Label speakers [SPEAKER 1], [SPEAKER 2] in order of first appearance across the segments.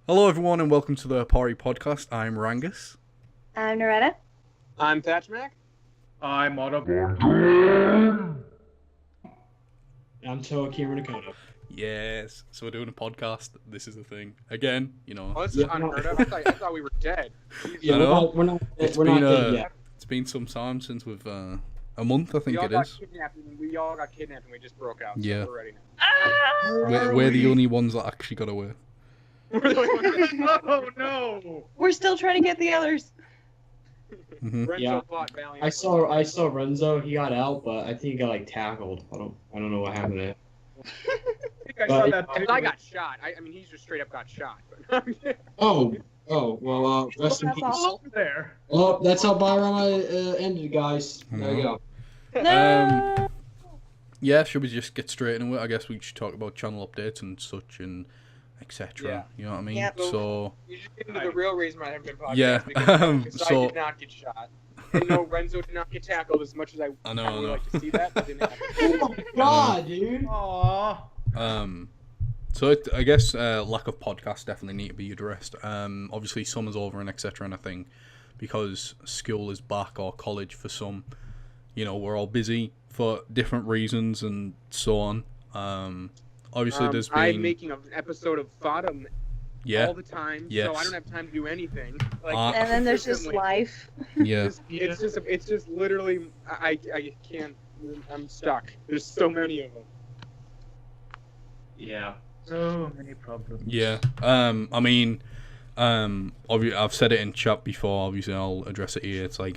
[SPEAKER 1] Hello everyone and welcome to the Hapori Podcast. I'm Rangus.
[SPEAKER 2] I'm Noretta.
[SPEAKER 3] I'm Thatchmac.
[SPEAKER 4] I'm Otto.
[SPEAKER 5] I'm Toakira Nakota.
[SPEAKER 1] Yes, so we're doing a podcast. This is the thing. Again, you know.
[SPEAKER 3] Oh, this is unheard of. I thought we were dead.
[SPEAKER 5] Yeah,
[SPEAKER 1] I know.
[SPEAKER 5] we're not
[SPEAKER 1] It's
[SPEAKER 5] dead yet.
[SPEAKER 1] It's been some time since we've, a month I think it is.
[SPEAKER 3] We all got kidnapped and we just broke out.
[SPEAKER 1] Yeah.
[SPEAKER 3] So we're ready now.
[SPEAKER 1] We're the only ones that actually got away.
[SPEAKER 3] We're the only ones
[SPEAKER 4] Oh no!
[SPEAKER 2] We're still trying to get the others.
[SPEAKER 1] Mm-hmm.
[SPEAKER 3] Renzo
[SPEAKER 5] Yeah.
[SPEAKER 3] fought valiantly.
[SPEAKER 5] I saw Renzo. He got out, but I think he got tackled. I don't know what happened to him.
[SPEAKER 4] I saw that too.
[SPEAKER 3] I got shot. I mean, he just straight up got shot. But
[SPEAKER 5] Oh, well, rest in
[SPEAKER 2] That's
[SPEAKER 5] peace.
[SPEAKER 2] awful.
[SPEAKER 4] There.
[SPEAKER 5] Well, that's how Bayrama ended, guys. There you go.
[SPEAKER 2] No.
[SPEAKER 1] Yeah, should we just get straight into it? I guess we should talk about channel updates and such and etc.
[SPEAKER 3] Yeah.
[SPEAKER 1] You know what I mean?
[SPEAKER 2] Yep.
[SPEAKER 1] So
[SPEAKER 3] you just get into the real reason I haven't been podcasting.
[SPEAKER 1] Yeah,
[SPEAKER 3] Because
[SPEAKER 1] so-
[SPEAKER 3] I did not get shot. And no, Renzo did not get tackled as much as I
[SPEAKER 1] know.
[SPEAKER 3] would like to see that. But didn't happen.
[SPEAKER 5] Oh my god, dude.
[SPEAKER 4] Aww.
[SPEAKER 1] So I guess lack of podcasts definitely need to be addressed. Obviously summer's over and etc. And I think because school is back or college for some, you know, we're all busy for different reasons and so on. Obviously there's been
[SPEAKER 3] I'm making an episode of Fodom all the time,
[SPEAKER 1] Yes.
[SPEAKER 3] so I don't have time to do anything.
[SPEAKER 2] And then there's just
[SPEAKER 3] consistently.
[SPEAKER 2] life.
[SPEAKER 1] yeah.
[SPEAKER 3] It's just literally I can't. I'm stuck. There's so many of them.
[SPEAKER 5] Yeah.
[SPEAKER 4] So many problems.
[SPEAKER 1] Yeah. I mean, I've said it in chat before. Obviously, I'll address it here. It's like,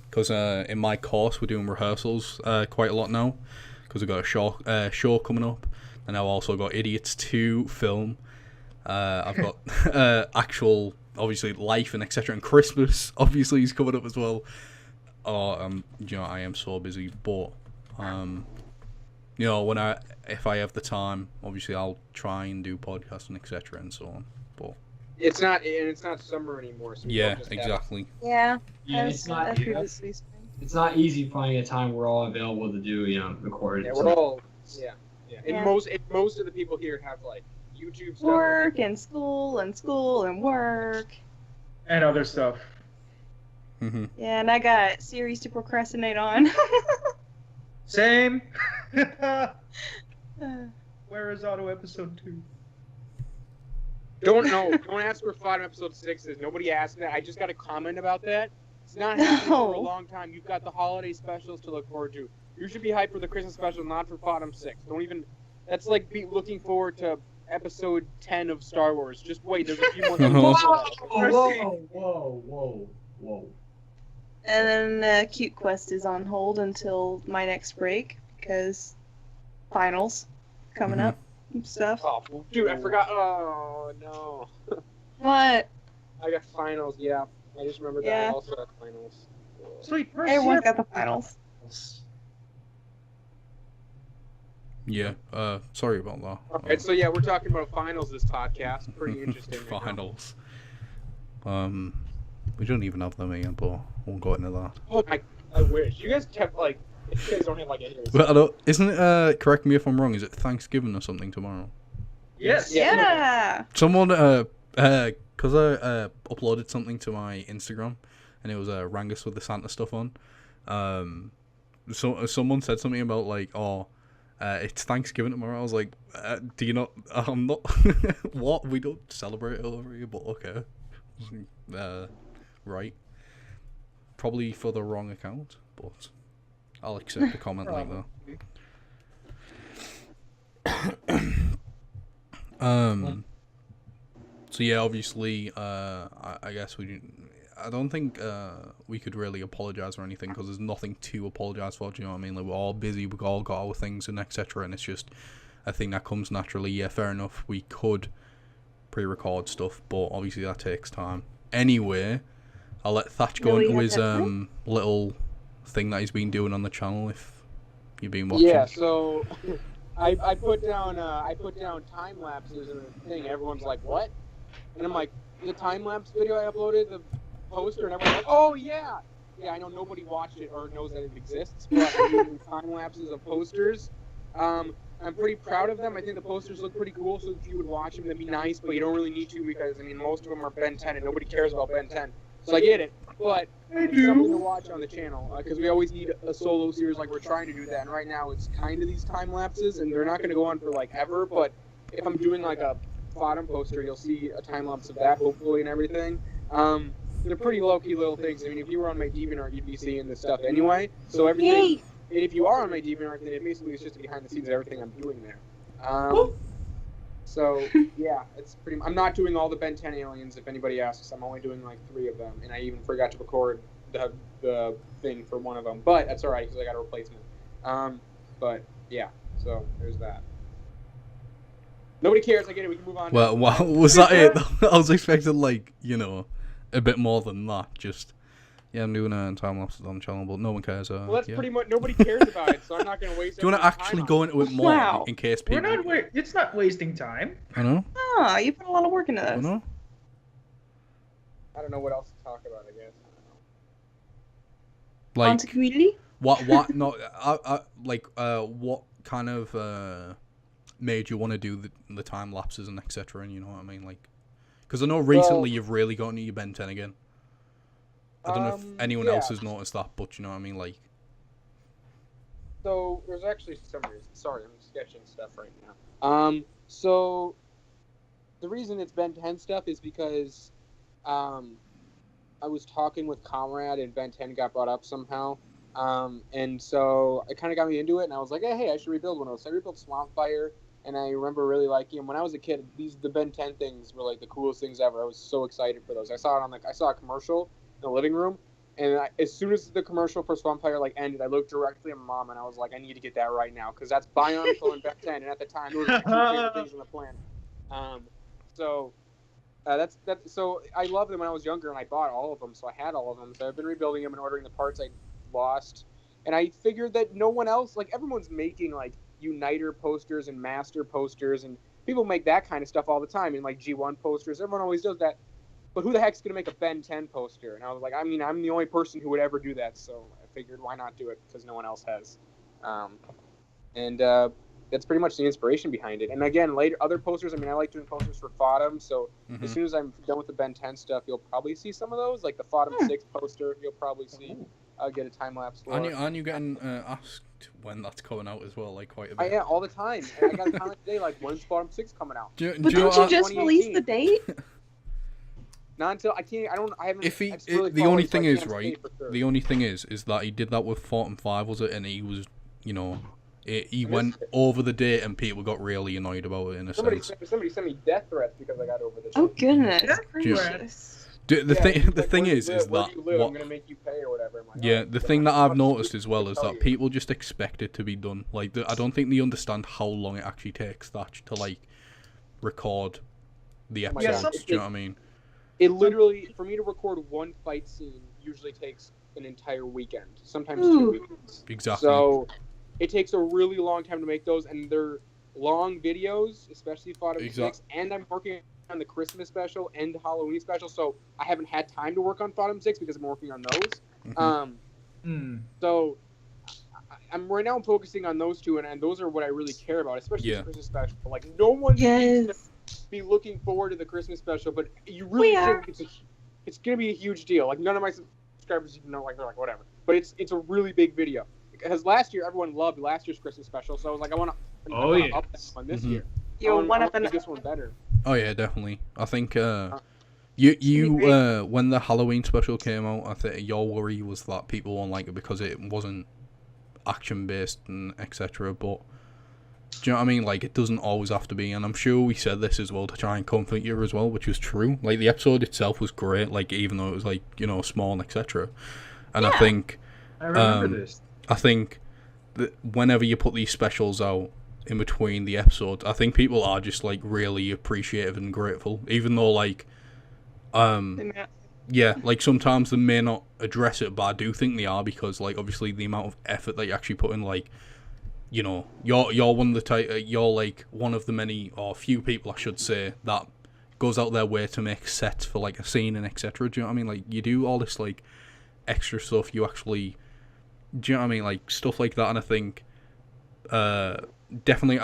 [SPEAKER 1] because in my course we're doing rehearsals quite a lot now, because we've got a show coming up, and I've also got Idiots 2 film. I've got actual, obviously, life and etc. And Christmas obviously is coming up as well. You know, I am so busy, but you know, if I have the time, obviously I'll try and do podcasts and etc. and so on. But
[SPEAKER 3] It's not summer anymore. So we
[SPEAKER 1] yeah,
[SPEAKER 3] don't just have-
[SPEAKER 1] exactly.
[SPEAKER 2] Yeah.
[SPEAKER 5] Yeah,
[SPEAKER 2] As-
[SPEAKER 5] it's not.
[SPEAKER 2] as previously spring.
[SPEAKER 5] It's not easy finding a time we're all available to do, record.
[SPEAKER 3] Yeah, we're all. Yeah. And
[SPEAKER 2] Yeah.
[SPEAKER 3] most of the people here have like YouTube stuff.
[SPEAKER 2] Work and school and work.
[SPEAKER 4] And other stuff.
[SPEAKER 1] hmm
[SPEAKER 2] Yeah, and I got series to procrastinate on.
[SPEAKER 4] Same.
[SPEAKER 2] Uh,
[SPEAKER 4] Where is Auto episode 2?
[SPEAKER 3] Don't ask where Fodom episode 6 is. Nobody asked that. I just got a comment about that. It's not happening for a
[SPEAKER 2] No.
[SPEAKER 3] long time. You've got the holiday specials to look forward to. You should be hyped for the Christmas special, not for Fodom 6. Don't even. That's like looking forward to episode 10 of Star Wars. Just wait. There's a few more things.
[SPEAKER 5] Whoa.
[SPEAKER 2] and then Cute Quest is on hold until my next break because finals coming up and stuff.
[SPEAKER 3] Oh, dude, I forgot. Oh no.
[SPEAKER 2] What?
[SPEAKER 3] I got finals. Yeah, I just remembered that.
[SPEAKER 2] Yeah.
[SPEAKER 3] I also got finals.
[SPEAKER 4] Sweet.
[SPEAKER 2] Everyone's got the finals.
[SPEAKER 1] Yeah. Sorry about that.
[SPEAKER 3] Alright, so yeah, we're talking about finals this podcast. Pretty interesting. right now.
[SPEAKER 1] Finals. We don't even have them here, but we'll go into that.
[SPEAKER 3] Oh my! I wish you guys kept like. You guys don't have like a.
[SPEAKER 1] But I don't, isn't it? Correct me if I'm wrong. Is it Thanksgiving or something tomorrow?
[SPEAKER 4] Yes.
[SPEAKER 3] Yeah.
[SPEAKER 2] Yeah.
[SPEAKER 1] Someone because I uploaded something to my Instagram, and it was Rangus with the Santa stuff on. So someone said something about like, it's Thanksgiving tomorrow. I was like, do you not? I'm not. What? We don't celebrate it over here, but okay. Right. Probably for the wrong account, but I'll accept a comment like that. So yeah, obviously, I guess I don't think we could really apologize or anything because there's nothing to apologize for. Do you know what I mean? Like, we're all busy, we've all got our things and etc. And it's just a thing that comes naturally. Yeah, fair enough. We could pre-record stuff, but obviously that takes time. Anyway, I'll let Thatch go
[SPEAKER 2] Really
[SPEAKER 1] into
[SPEAKER 2] have
[SPEAKER 1] his
[SPEAKER 2] that time?
[SPEAKER 1] little thing that he's been doing on the channel. If you've been watching.
[SPEAKER 3] Yeah, so I put down time lapses and a thing. Everyone's like, "What?" And I'm like, "The time lapse video I uploaded, the poster," and everyone's like, "Oh yeah." Yeah, I know nobody watched it or knows that it exists, but I'm doing time lapses of posters. I'm pretty proud of them. I think the posters look pretty cool, so if you would watch them, that'd be nice, but you don't really need to because, I mean, most of them are Ben 10 and nobody cares about Ben 10. So I get it, but it's something to watch on the channel because we always need a solo series like we're trying to do that. And right now it's kind of these time lapses, and they're not going to go on for like ever, but if I'm doing like a bottom poster, you'll see a time lapse of that, hopefully, and everything. They're pretty low-key little things. I mean, if you were on my DeviantArt, you'd be seeing this stuff anyway. So everything...
[SPEAKER 2] Yay!
[SPEAKER 3] And if you are on my DeviantArt, then it basically is just behind the scenes of everything I'm doing there. So, yeah, it's pretty... I'm not doing all the Ben 10 aliens, if anybody asks. I'm only doing, like, 3 of them. And I even forgot to record the thing for one of them. But that's all right, because I got a replacement. But, yeah, so there's that. Nobody cares. I get it. We can move on.
[SPEAKER 1] Well, was that it? I was expecting, like, you know, a bit more than that. Just, yeah, I'm doing time lapses on the channel, but no one cares.
[SPEAKER 3] Well, that's
[SPEAKER 1] yeah.
[SPEAKER 3] pretty much nobody cares about it, so I'm not going to waste.
[SPEAKER 1] Do you want to actually go into it more
[SPEAKER 2] Wow.
[SPEAKER 1] in case people?
[SPEAKER 4] It's not wasting time.
[SPEAKER 1] I know.
[SPEAKER 2] Ah, you put a lot of work into
[SPEAKER 1] I
[SPEAKER 2] this.
[SPEAKER 1] know.
[SPEAKER 3] I don't know what else to talk about. I guess.
[SPEAKER 2] On to
[SPEAKER 1] Like,
[SPEAKER 2] community.
[SPEAKER 1] what? No, what kind of made you want to do the time lapses and etc. And you know what I mean, like, because I know recently you've really gotten into your Ben 10 again. I don't know if anyone else has noticed that, but you know what I mean, like.
[SPEAKER 3] So there's actually some reason. Sorry, I'm sketching stuff right now. So the reason it's Ben 10 stuff is because I was talking with Comrade and Ben 10 got brought up somehow. And so it kind of got me into it, and I was like, hey, I should rebuild one of those. So I rebuilt Swampfire, and I remember really liking them. When I was a kid, the Ben 10 things were like the coolest things ever. I was so excited for those. I saw a commercial in the living room, and as soon as the commercial for Swampfire like ended, I looked directly at my mom, and I was like, I need to get that right now, because that's Bionicle and Ben 10, and at the time, those were the 2 favorite things on the planet. So I loved them when I was younger, and I bought all of them, so I had all of them. So I've been rebuilding them and ordering the parts I lost, and I figured that no one else, like, everyone's making like Uniter posters and Master posters, and people make that kind of stuff all the time, and like G1 posters. Everyone always does that. But who the heck's going to make a Ben 10 poster? And I was like, I mean, I'm the only person who would ever do that, so I figured why not do it, because no one else has. That's pretty much the inspiration behind it. And again, later, other posters, I mean, I like doing posters for Fodom, so as soon as I'm done with the Ben 10 stuff, you'll probably see some of those, like the Fodom 6 poster, you'll probably see. I'll get a time-lapse for.
[SPEAKER 1] Aren't you getting asked when that's coming out as well, like, quite a bit?
[SPEAKER 3] Yeah, all the time. And I got a comment today, like, when's Fodom 6 coming out?
[SPEAKER 2] But didn't you just release the date?
[SPEAKER 3] Not until I haven't.
[SPEAKER 1] The only thing is, right? The only thing is that he did that with 4 was it? And he was, you know, he went over the date, and people got really annoyed about it in a sense.
[SPEAKER 3] Somebody sent me death threats because I got over the date.
[SPEAKER 2] Oh goodness
[SPEAKER 4] Yeah.
[SPEAKER 2] gracious!
[SPEAKER 1] The thing is
[SPEAKER 3] where
[SPEAKER 1] that
[SPEAKER 3] do you live? I'm gonna make you pay or whatever. Like,
[SPEAKER 1] yeah, the thing that I've noticed as well is that people just expect it to be done. Like, I don't think they understand how long it actually takes that to like record the episodes. Do you know what I mean?
[SPEAKER 3] It literally, for me to record one fight scene, usually takes an entire weekend, sometimes 2 weekends.
[SPEAKER 1] Exactly.
[SPEAKER 3] So it takes a really long time to make those, and they're long videos, especially Fodom 6, and I'm working on the Christmas special and the Halloween special, so I haven't had time to work on Fodom 6 because I'm working on those. So I'm focusing on those 2, and those are what I really care about, especially the Christmas special. Like, no one needs to be looking forward to the Christmas special, but you really should. It's gonna be a huge deal. Like, none of my subscribers even know, like, they're like, whatever. But it's a really big video. Because last year, everyone loved last year's Christmas special, so I was like, I want to up that one this year.
[SPEAKER 2] You want to
[SPEAKER 3] make this one better.
[SPEAKER 1] Oh yeah, definitely. I think you when the Halloween special came out, I think your worry was that people won't like it because it wasn't action based and etc. But do you know what I mean? Like, it doesn't always have to be, and I'm sure we said this as well to try and comfort you as well, which was true. Like, the episode itself was great, like, even though it was, like, you know, small and etc. And I think
[SPEAKER 4] I remember this.
[SPEAKER 1] I think that whenever you put these specials out in between the episodes, I think people are just, like, really appreciative and grateful, even though, like, yeah, like, sometimes they may not address it, but I do think they are, because, like, obviously the amount of effort that you actually put in, like, you know, you're one of the you're like one of the many or few people, I should say, that goes out their way to make sets for, like, a scene and etc. Do you know what I mean? Like, you do all this, like, extra stuff. You actually, do you know what I mean? Like, stuff like that. And I think definitely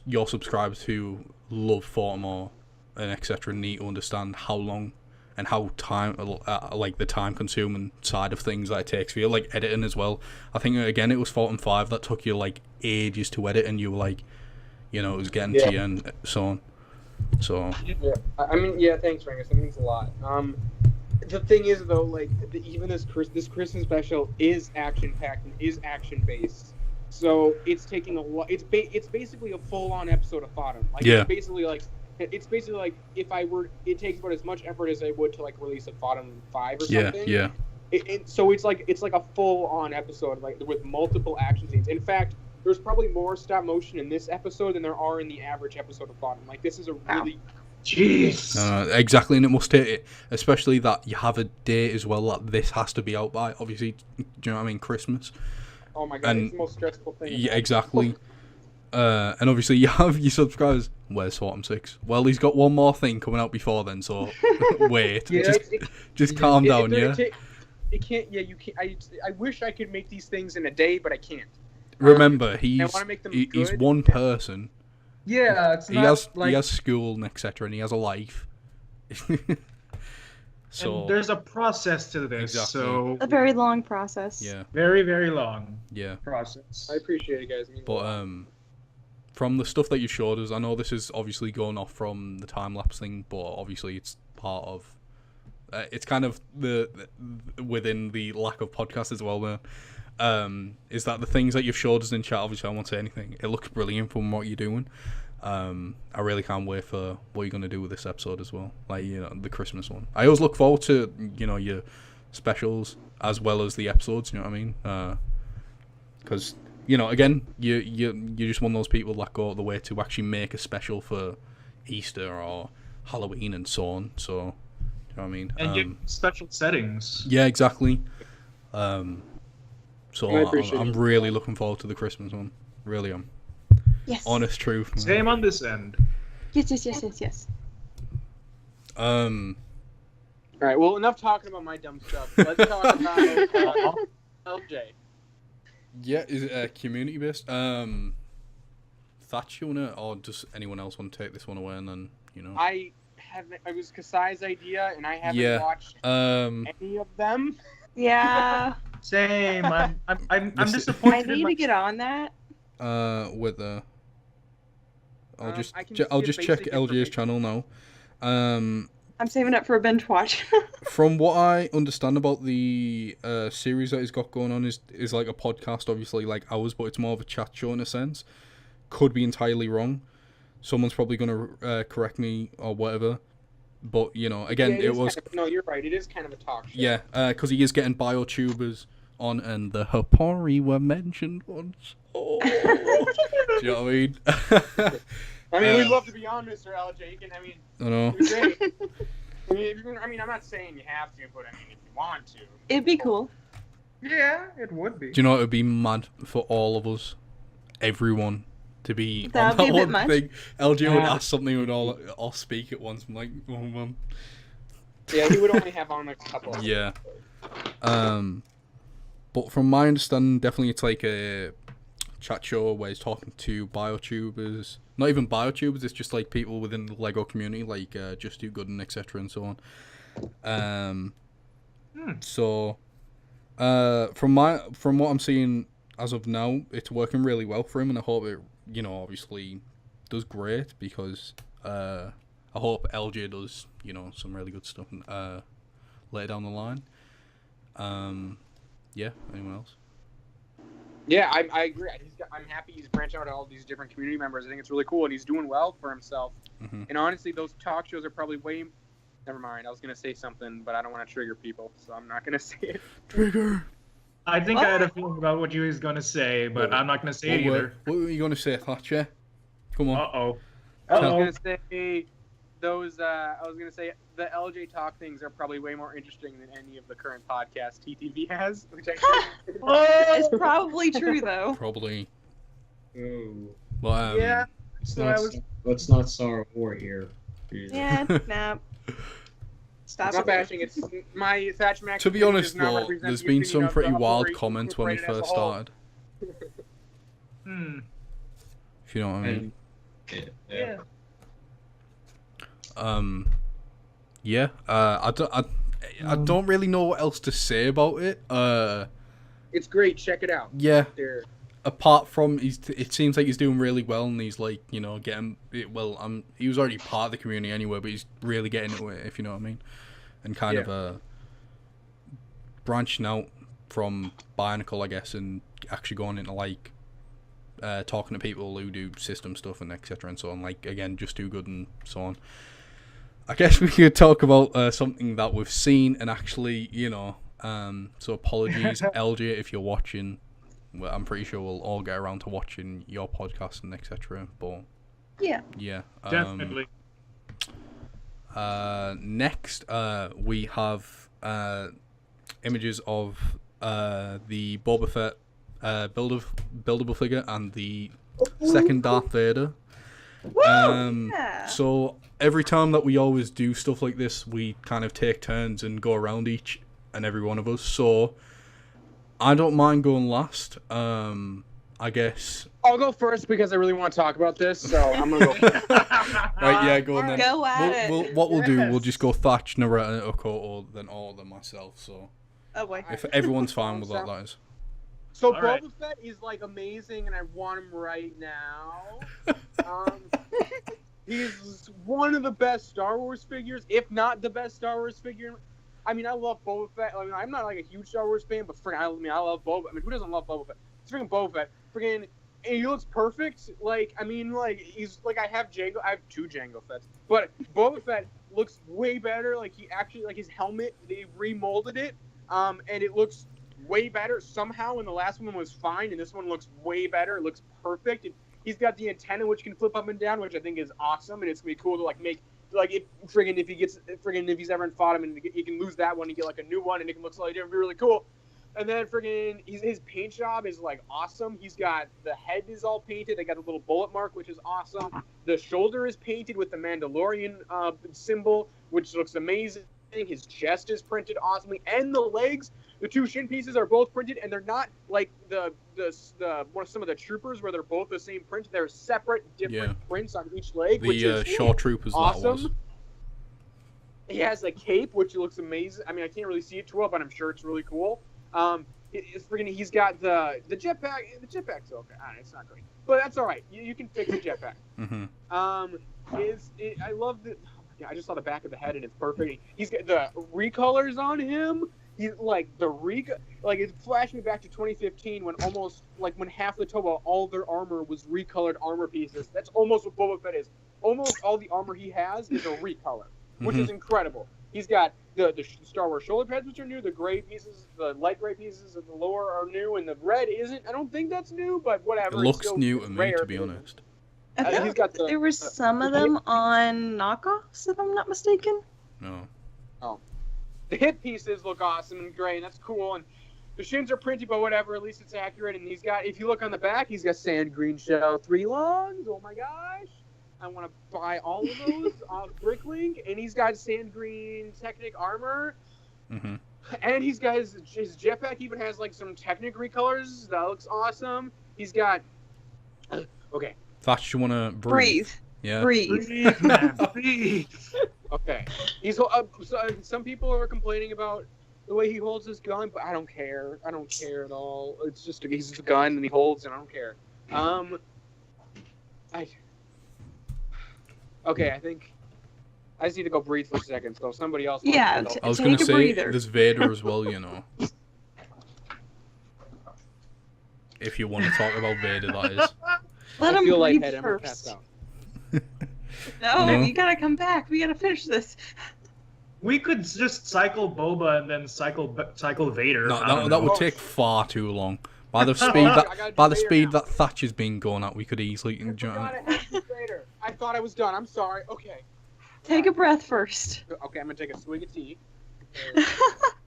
[SPEAKER 1] your subscribers who love Fortmore and etc. need to understand how long and how like the time consuming side of things that it takes for you, like editing as well. I think again it was Fortnite 5 that took you like ages to edit, and you were like, it was getting to you and so on. So
[SPEAKER 3] yeah, I mean, yeah, thanks, Rangus. That means a lot. The thing is though, like even this Christmas special is action packed and is action based, so it's taking a lot. It's basically a full on episode of Thottum. Like it's basically like if I were, it takes about as much effort as I would to like release a Thottum 5 or something.
[SPEAKER 1] Yeah.
[SPEAKER 3] So it's like a full on episode, like with multiple action scenes. In fact, there's probably more stop motion in this episode than there are in the average episode of Thottum. Like this is a really
[SPEAKER 4] Jeez.
[SPEAKER 1] Exactly, and it must take it, especially that you have a date as well that this has to be out by. Obviously, do you know what I mean? Christmas.
[SPEAKER 3] Oh my god, it's the most stressful thing.
[SPEAKER 1] Yeah, exactly. And obviously you have your subscribers. Where's Fortnite 6? Well, he's got one more thing coming out before then, so wait. Just calm down, yeah?
[SPEAKER 3] It can't, yeah, you can't. I wish I could make these things in a day, but I can't.
[SPEAKER 1] Remember,
[SPEAKER 3] I want to make them
[SPEAKER 1] he's
[SPEAKER 3] good.
[SPEAKER 1] one person.
[SPEAKER 4] Yeah, it's
[SPEAKER 1] He
[SPEAKER 4] not
[SPEAKER 1] has
[SPEAKER 4] like...
[SPEAKER 1] he has school and etc. and he has a life. So
[SPEAKER 4] and there's a process to this,
[SPEAKER 1] Exactly.
[SPEAKER 4] so...
[SPEAKER 2] A very long process.
[SPEAKER 1] yeah,
[SPEAKER 4] Very, very long
[SPEAKER 1] yeah.
[SPEAKER 4] process.
[SPEAKER 3] I appreciate it, guys.
[SPEAKER 1] But from the stuff that you showed us, I know this is obviously going off from the time lapse thing, but obviously it's part of. It's kind of the within the lack of podcast as well, man. Is that the things that you've showed us in chat? Obviously, I won't say anything. It looks brilliant from what you're doing. I really can't wait for what you're gonna do with this episode as well. Like the Christmas one. I always look forward to your specials as well as the episodes. You know what I mean? Because again, you're just one of those people that go out the way to actually make a special for Easter or Halloween and so on. So, you know what I mean?
[SPEAKER 4] And you special settings.
[SPEAKER 1] Yeah, exactly. So I'm
[SPEAKER 3] it.
[SPEAKER 1] really looking forward to the Christmas one. Really am.
[SPEAKER 2] Yes.
[SPEAKER 1] Honest truth. Man.
[SPEAKER 4] Same on this end.
[SPEAKER 2] Yes.
[SPEAKER 3] All right. Well, enough talking about my dumb stuff. Let's talk about LJ.
[SPEAKER 1] Yeah, is it community based? Thatch, you wanna, or does anyone else want to take this one away and then
[SPEAKER 3] I haven't. It was Kasai's idea, and I haven't watched any of them.
[SPEAKER 2] Yeah.
[SPEAKER 4] Same. I'm
[SPEAKER 1] This-
[SPEAKER 4] disappointed.
[SPEAKER 2] I need to get on that.
[SPEAKER 1] With I'll
[SPEAKER 3] I can
[SPEAKER 1] just
[SPEAKER 3] give
[SPEAKER 1] check
[SPEAKER 3] basic
[SPEAKER 1] LJ's
[SPEAKER 3] information.
[SPEAKER 1] channel now.
[SPEAKER 2] I'm saving up for a binge watch.
[SPEAKER 1] From what I understand about the series that he's got going on is like a podcast, obviously like ours, but it's more of a chat show in a sense. Could be entirely wrong. Someone's probably gonna correct me or whatever. But again,
[SPEAKER 3] Yeah,
[SPEAKER 1] it was
[SPEAKER 3] no, you're right. It is kind of a talk show.
[SPEAKER 1] yeah, because he is getting biotubers on, and the Hapori were mentioned once. Oh. Do you know what I mean?
[SPEAKER 3] I mean, we'd love to be on, Mr. LJ. You can. I mean,
[SPEAKER 1] I know.
[SPEAKER 3] it's great. I'm not saying you have to, but I mean, if you want to.
[SPEAKER 2] It'd be cool.
[SPEAKER 4] Yeah, it would be.
[SPEAKER 1] Do you know it would be mad for all of us, everyone, to be
[SPEAKER 2] That'd
[SPEAKER 1] on
[SPEAKER 2] be
[SPEAKER 1] that
[SPEAKER 2] a bit
[SPEAKER 1] one
[SPEAKER 2] much.
[SPEAKER 1] thing? LJ would ask something, we'd all speak at once. I'm like, oh man.
[SPEAKER 3] Yeah, he would only have on like a couple.
[SPEAKER 1] Yeah. But from my understanding, definitely it's like a chat show where he's talking to biotubers. Not even biotubers, it's just like people within the Lego community, like Just Do Good and etc. and so on. So, from what I'm seeing as of now, it's working really well for him, and I hope it, obviously does great, because I hope LJ does, some really good stuff later down the line. Yeah, anyone else?
[SPEAKER 3] Yeah, I agree. I'm happy he's branching out to all these different community members. I think it's really cool, and he's doing well for himself.
[SPEAKER 1] Mm-hmm.
[SPEAKER 3] And honestly, those talk shows are probably way. Never mind. I was gonna say something, but I don't want to trigger people, so I'm not gonna say it.
[SPEAKER 1] Trigger!
[SPEAKER 4] I think I had a feeling about what you was going to say, but I'm not going to say it either.
[SPEAKER 1] What were you going to say, Thatcher? Come on.
[SPEAKER 4] Uh-oh.
[SPEAKER 3] I was
[SPEAKER 4] Uh-oh.
[SPEAKER 3] gonna say those. I was gonna say the LJ talk things are probably way more interesting than any of the current podcasts TTV has, which I.
[SPEAKER 2] It's probably true though.
[SPEAKER 1] Probably.
[SPEAKER 5] Ooh.
[SPEAKER 1] Well,
[SPEAKER 3] Yeah.
[SPEAKER 5] Let's not start a war here. Jesus.
[SPEAKER 2] Yeah, nah. Stop
[SPEAKER 3] Not
[SPEAKER 2] it.
[SPEAKER 3] bashing. It's my Thatch Max.
[SPEAKER 1] To be
[SPEAKER 3] opinion
[SPEAKER 1] honest,
[SPEAKER 3] does not
[SPEAKER 1] though,
[SPEAKER 3] represent
[SPEAKER 1] there's
[SPEAKER 3] the
[SPEAKER 1] been
[SPEAKER 3] opinion
[SPEAKER 1] some
[SPEAKER 3] of
[SPEAKER 1] pretty
[SPEAKER 3] the
[SPEAKER 1] wild
[SPEAKER 3] Hapori
[SPEAKER 1] comments when he
[SPEAKER 3] Incorporated as
[SPEAKER 1] first
[SPEAKER 3] a whole.
[SPEAKER 1] started. If you know what I mean.
[SPEAKER 4] Yeah.
[SPEAKER 1] Yeah. I don't really know what else to say about it.
[SPEAKER 3] It's great. Check it out.
[SPEAKER 1] Yeah.
[SPEAKER 3] There.
[SPEAKER 1] Apart from it seems like he's doing really well, and he's like, you know, getting well. He was already part of the community anyway, but he's really getting into it, if you know what I mean, and kind of branching out from Bionicle, I guess, and actually going into like talking to people who do system stuff and etc. and so on. Like again, just do good and so on. I guess we could talk about something that we've seen and actually, you know. So apologies, LJ, if you're watching. Well, I'm pretty sure we'll all get around to watching your podcast and etc. But
[SPEAKER 2] Yeah.
[SPEAKER 4] Definitely.
[SPEAKER 1] Next, we have images of the Boba Fett buildable figure and the second Darth Vader.
[SPEAKER 2] Yeah.
[SPEAKER 1] So every time that we always do stuff like this, we kind of take turns and go around each and every one of us. So I don't mind going last. I guess.
[SPEAKER 3] I'll go first because I really want to talk about this, so I'm gonna go first.
[SPEAKER 1] Right, yeah, go on then.
[SPEAKER 2] Go at it.
[SPEAKER 1] What we'll do, we'll just go Thatch, Naretta, Okoto, then all of them myself. So
[SPEAKER 2] Oh boy.
[SPEAKER 1] if everyone's fine with that is.
[SPEAKER 3] So
[SPEAKER 4] All
[SPEAKER 3] Boba
[SPEAKER 4] right.
[SPEAKER 3] Fett is like amazing, and I want him right now. He's one of the best Star Wars figures, if not the best Star Wars figure. I mean, I love Boba Fett. I mean, I'm not like a huge Star Wars fan, but I love Boba. I mean, who doesn't love Boba Fett? It's freaking Boba Fett. Freaking, and he looks perfect. Like, I mean, like he's like I have two Jango Fetts, but Boba Fett looks way better. Like he actually, like his helmet, they remolded it, and it looks way better. Somehow, in the last one was fine, and this one looks way better. It looks perfect. And he's got the antenna which can flip up and down, which I think is awesome, and it's gonna be cool to like make. Like if he's ever fought him and he can lose that one and get like a new one and it can look slightly different, it'd be really cool. And then his paint job is like awesome. He's got the head is all painted. They got a little bullet mark, which is awesome. The shoulder is painted with the Mandalorian symbol, which looks amazing. His chest is printed awesomely, and the legs. The two shin pieces are both printed, and they're not like some of the troopers where they're both the same print. They're separate, different prints on each leg.
[SPEAKER 1] The
[SPEAKER 3] which is
[SPEAKER 1] Shaw Troopers
[SPEAKER 3] awesome.
[SPEAKER 1] that was.
[SPEAKER 3] He has a cape, which looks amazing. I mean, I can't really see it too well, but I'm sure it's really cool. He's got the jetpack. The jetpack's okay. It's not great, but that's all right. You can fix the jetpack.
[SPEAKER 1] Mm-hmm.
[SPEAKER 3] I love the. Oh my God, I just saw the back of the head and it's perfect. He's got the recolors on him. He's like it flashed me back to 2015 when half the Toba, all their armor was recolored armor pieces. That's almost what Boba Fett is. Almost all the armor he has is a recolor, which is incredible. He's got the Star Wars shoulder pads, which are new. The gray pieces, the light gray pieces of the lower are new, and the red isn't. I don't think that's new, but whatever.
[SPEAKER 1] It looks new to me, to be honest.
[SPEAKER 2] I think
[SPEAKER 3] he's got
[SPEAKER 2] there were some of them on knockoffs, if I'm not mistaken.
[SPEAKER 1] No.
[SPEAKER 3] The hip pieces look awesome and great, and that's cool. And the shins are printed, but whatever. At least it's accurate. And if you look on the back, he's got sand green shell 3 lungs. Oh my gosh! I want to buy all of those off Bricklink. And he's got sand green Technic armor.
[SPEAKER 1] Mm-hmm.
[SPEAKER 3] And he's got his jetpack. Even has like some Technic recolors. That looks awesome. He's got. Okay.
[SPEAKER 1] Thatch, you want to breathe? Yeah.
[SPEAKER 2] Breathe.
[SPEAKER 4] Breathe, man, breathe.
[SPEAKER 3] Okay. Some people are complaining about the way he holds his gun, but I don't care. I don't care at all. It's just he's a gun and he holds, and I don't care. Okay. I think I just need to go breathe for a second. So somebody else.
[SPEAKER 2] Yeah.
[SPEAKER 1] I was
[SPEAKER 2] Take
[SPEAKER 1] going to
[SPEAKER 2] a
[SPEAKER 1] say
[SPEAKER 2] breather.
[SPEAKER 1] there's Vader as well, you know. If you want to talk about Vader, that is.
[SPEAKER 2] Let
[SPEAKER 3] I
[SPEAKER 2] him
[SPEAKER 3] feel
[SPEAKER 2] breathe
[SPEAKER 3] lightheaded. I'm gonna pass
[SPEAKER 2] first.
[SPEAKER 3] out.
[SPEAKER 2] No,
[SPEAKER 1] No.
[SPEAKER 2] you gotta come back. We gotta finish this.
[SPEAKER 4] We could just cycle Boba and then cycle Vader. I
[SPEAKER 1] No,
[SPEAKER 4] don't
[SPEAKER 1] that
[SPEAKER 4] know.
[SPEAKER 1] would take far too long. By the speed that Thatch has been going at, we could easily enjoy.
[SPEAKER 3] I thought I was done. I'm sorry. Okay.
[SPEAKER 2] Take a breath first.
[SPEAKER 3] Okay, I'm gonna take a swig of tea.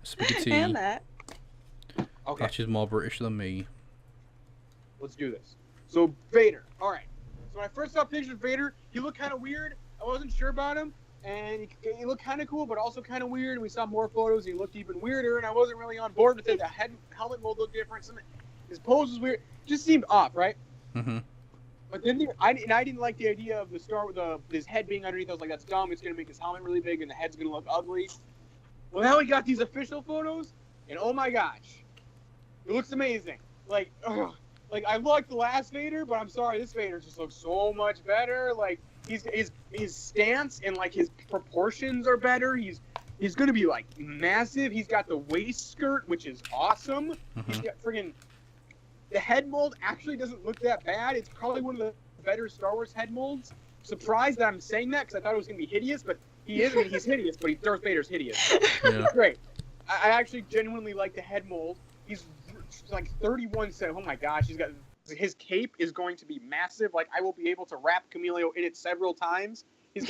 [SPEAKER 1] Spaghetti.
[SPEAKER 2] And that.
[SPEAKER 3] Okay.
[SPEAKER 1] Thatch is more British than me.
[SPEAKER 3] Let's do this. So Vader. All right. So when I first saw pictures of Vader, he looked kind of weird. I wasn't sure about him, and he looked kind of cool, but also kind of weird. And we saw more photos. He looked even weirder, and I wasn't really on board with it. The helmet mold looked different. His pose was weird. Just seemed off, right?
[SPEAKER 1] Mm-hmm.
[SPEAKER 3] But then I didn't like the idea of his head being underneath. I was like, that's dumb. It's gonna make his helmet really big, and the head's gonna look ugly. Well, now we got these official photos, and oh my gosh, it looks amazing. Like, ugh. Like I like the last Vader, but I'm sorry, this Vader just looks so much better. Like his stance and like his proportions are better. He's gonna be like massive. He's got the waist skirt, which is awesome. He's got friggin' the head mold actually doesn't look that bad. It's probably one of the better Star Wars head molds. Surprised that I'm saying that because I thought it was gonna be hideous, but he is. I mean, he's hideous, but Darth Vader's hideous.
[SPEAKER 1] Yeah.
[SPEAKER 3] Great. I actually genuinely like the head mold. He's like 31 cents. Oh my gosh, his cape is going to be massive. Like I will be able to wrap Camilio in it several times. It's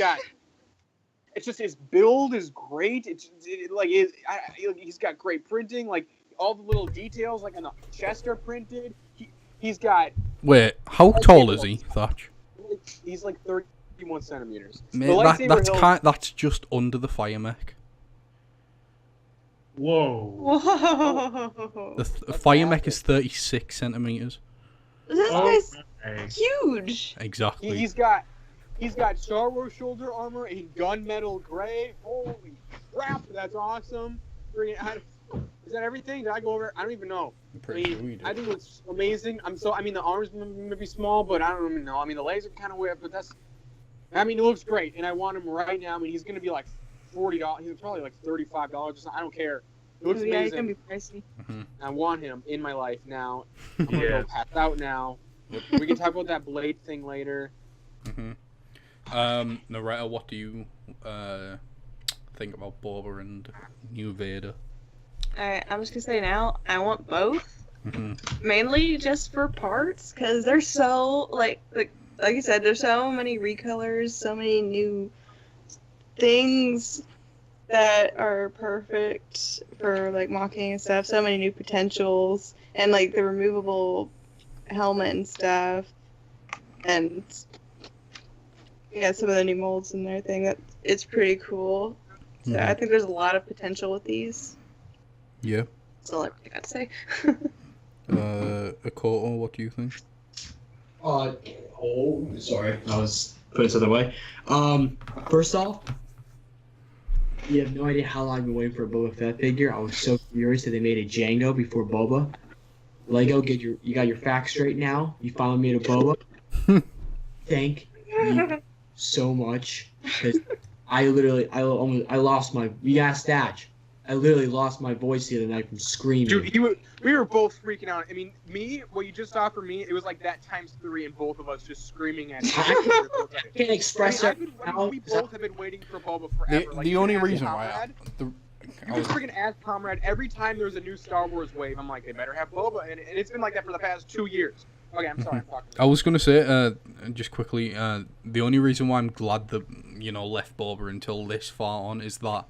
[SPEAKER 3] just his build is great. He's got great printing. Like all the little details, like on the chest are printed. He's got.
[SPEAKER 1] Wait, how tall is he, Thatch?
[SPEAKER 3] He's like 31 centimeters.
[SPEAKER 1] Mate, that's just under the fire mech.
[SPEAKER 4] Whoa.
[SPEAKER 2] Whoa.
[SPEAKER 1] The fire mech is 36 centimeters.
[SPEAKER 2] This guy's huge.
[SPEAKER 1] Exactly.
[SPEAKER 3] He's got Star Wars shoulder armor in gunmetal gray. Holy crap, that's awesome. Is that everything? Did I go over? I don't even know.
[SPEAKER 1] I'm pretty sure we did.
[SPEAKER 3] I think it's amazing. The armor's maybe small, but I don't even know. I mean, the legs are kind of weird, but it looks great, and I want him right now. I mean, he's going to be like $40. He's probably like $35 or something. I don't care. It looks amazing.
[SPEAKER 2] Yeah, it's going to be pricey.
[SPEAKER 1] Mm-hmm.
[SPEAKER 3] I want him in my life now. I'm going to go pass out now. We can talk about that blade thing later.
[SPEAKER 1] Mm-hmm. Naretta, what do you think about Boba and New Vader?
[SPEAKER 2] Alright, I'm just gonna say now, I want both. Mainly just for parts, because they're so, like you said, there's so many recolors, so many new things that are perfect for, like, mocking and stuff, so many new potentials, and, like, the removable helmet and stuff, and, yeah, some of the new molds and everything, it's pretty cool. So I think there's a lot of potential with these.
[SPEAKER 1] Yeah.
[SPEAKER 2] That's all I got to say.
[SPEAKER 1] Akoto, what do you think?
[SPEAKER 5] Sorry, I was putting something away. First off, you have no idea how long I've been waiting for a Boba Fett figure. I was so furious that they made a Django before Boba. Lego, you got your facts straight now. You finally made a Boba. Thank you so much, because I lost my. You asked Datch. I literally lost my voice the other night from screaming.
[SPEAKER 3] Dude, we were both freaking out. I mean, what you just saw for me, it was like that times 3, and both of us just screaming at each other.
[SPEAKER 5] I can't express it now.
[SPEAKER 3] We both have been waiting for Boba forever.
[SPEAKER 1] The only reason why
[SPEAKER 3] you can freaking ask Comrade every time there's a new Star Wars wave. I'm like, they better have Boba, and it's been like that for the past 2 years. Okay, I'm sorry. I'm talking.
[SPEAKER 1] I was gonna say, just quickly, the only reason why I'm glad that left Boba until this far on is that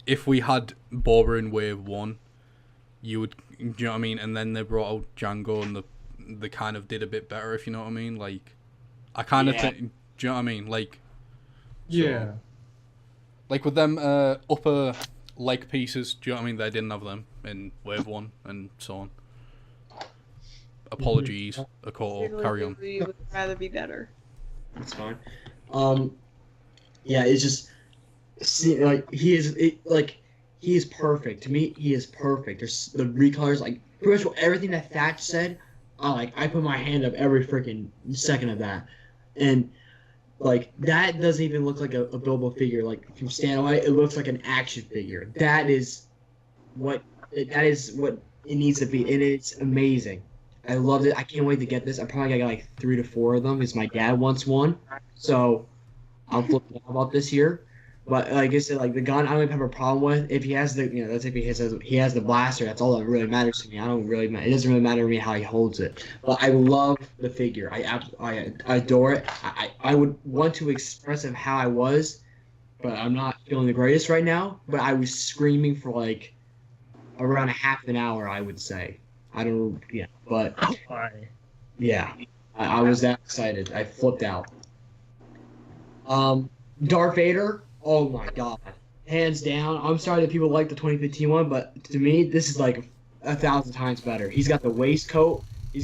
[SPEAKER 1] if we had Boba in Wave 1, you would, do you know what I mean? And then they brought out Django, and they kind of did a bit better, if you know what I mean. Like, I kind of think, do you know what I mean? Like,
[SPEAKER 4] yeah.
[SPEAKER 1] Like with them upper leg pieces, do you know what I mean? They didn't have them in Wave 1 and so on. Apologies, Akoto, carry on.
[SPEAKER 2] We would rather be better.
[SPEAKER 5] That's fine. Yeah, it's just. See, like he is perfect to me. He is perfect. There's the recolors, like pretty much everything that Thatch said. I put my hand up every freaking second of that, and like that doesn't even look like a Bilbo figure. Like from stand away, it looks like an action figure. That is what it needs to be, and it's amazing. I loved it. I can't wait to get this. I probably got like 3 to 4 of them because my dad wants one, so I'll flip out about this year. But like I said, like the gun, I don't even have a problem with. If he has the, that's if he has the blaster. That's all that really matters to me. It doesn't really matter to me how he holds it. But I love the figure. I adore it. I would want to express of how I was, but I'm not feeling the greatest right now. But I was screaming for like around a half an hour, I would say. I was that excited. I flipped out. Darth Vader. Oh my god. Hands down. I'm sorry that people like the 2015 one, but to me, this is like 1,000 times better. He's got the waistcoat. He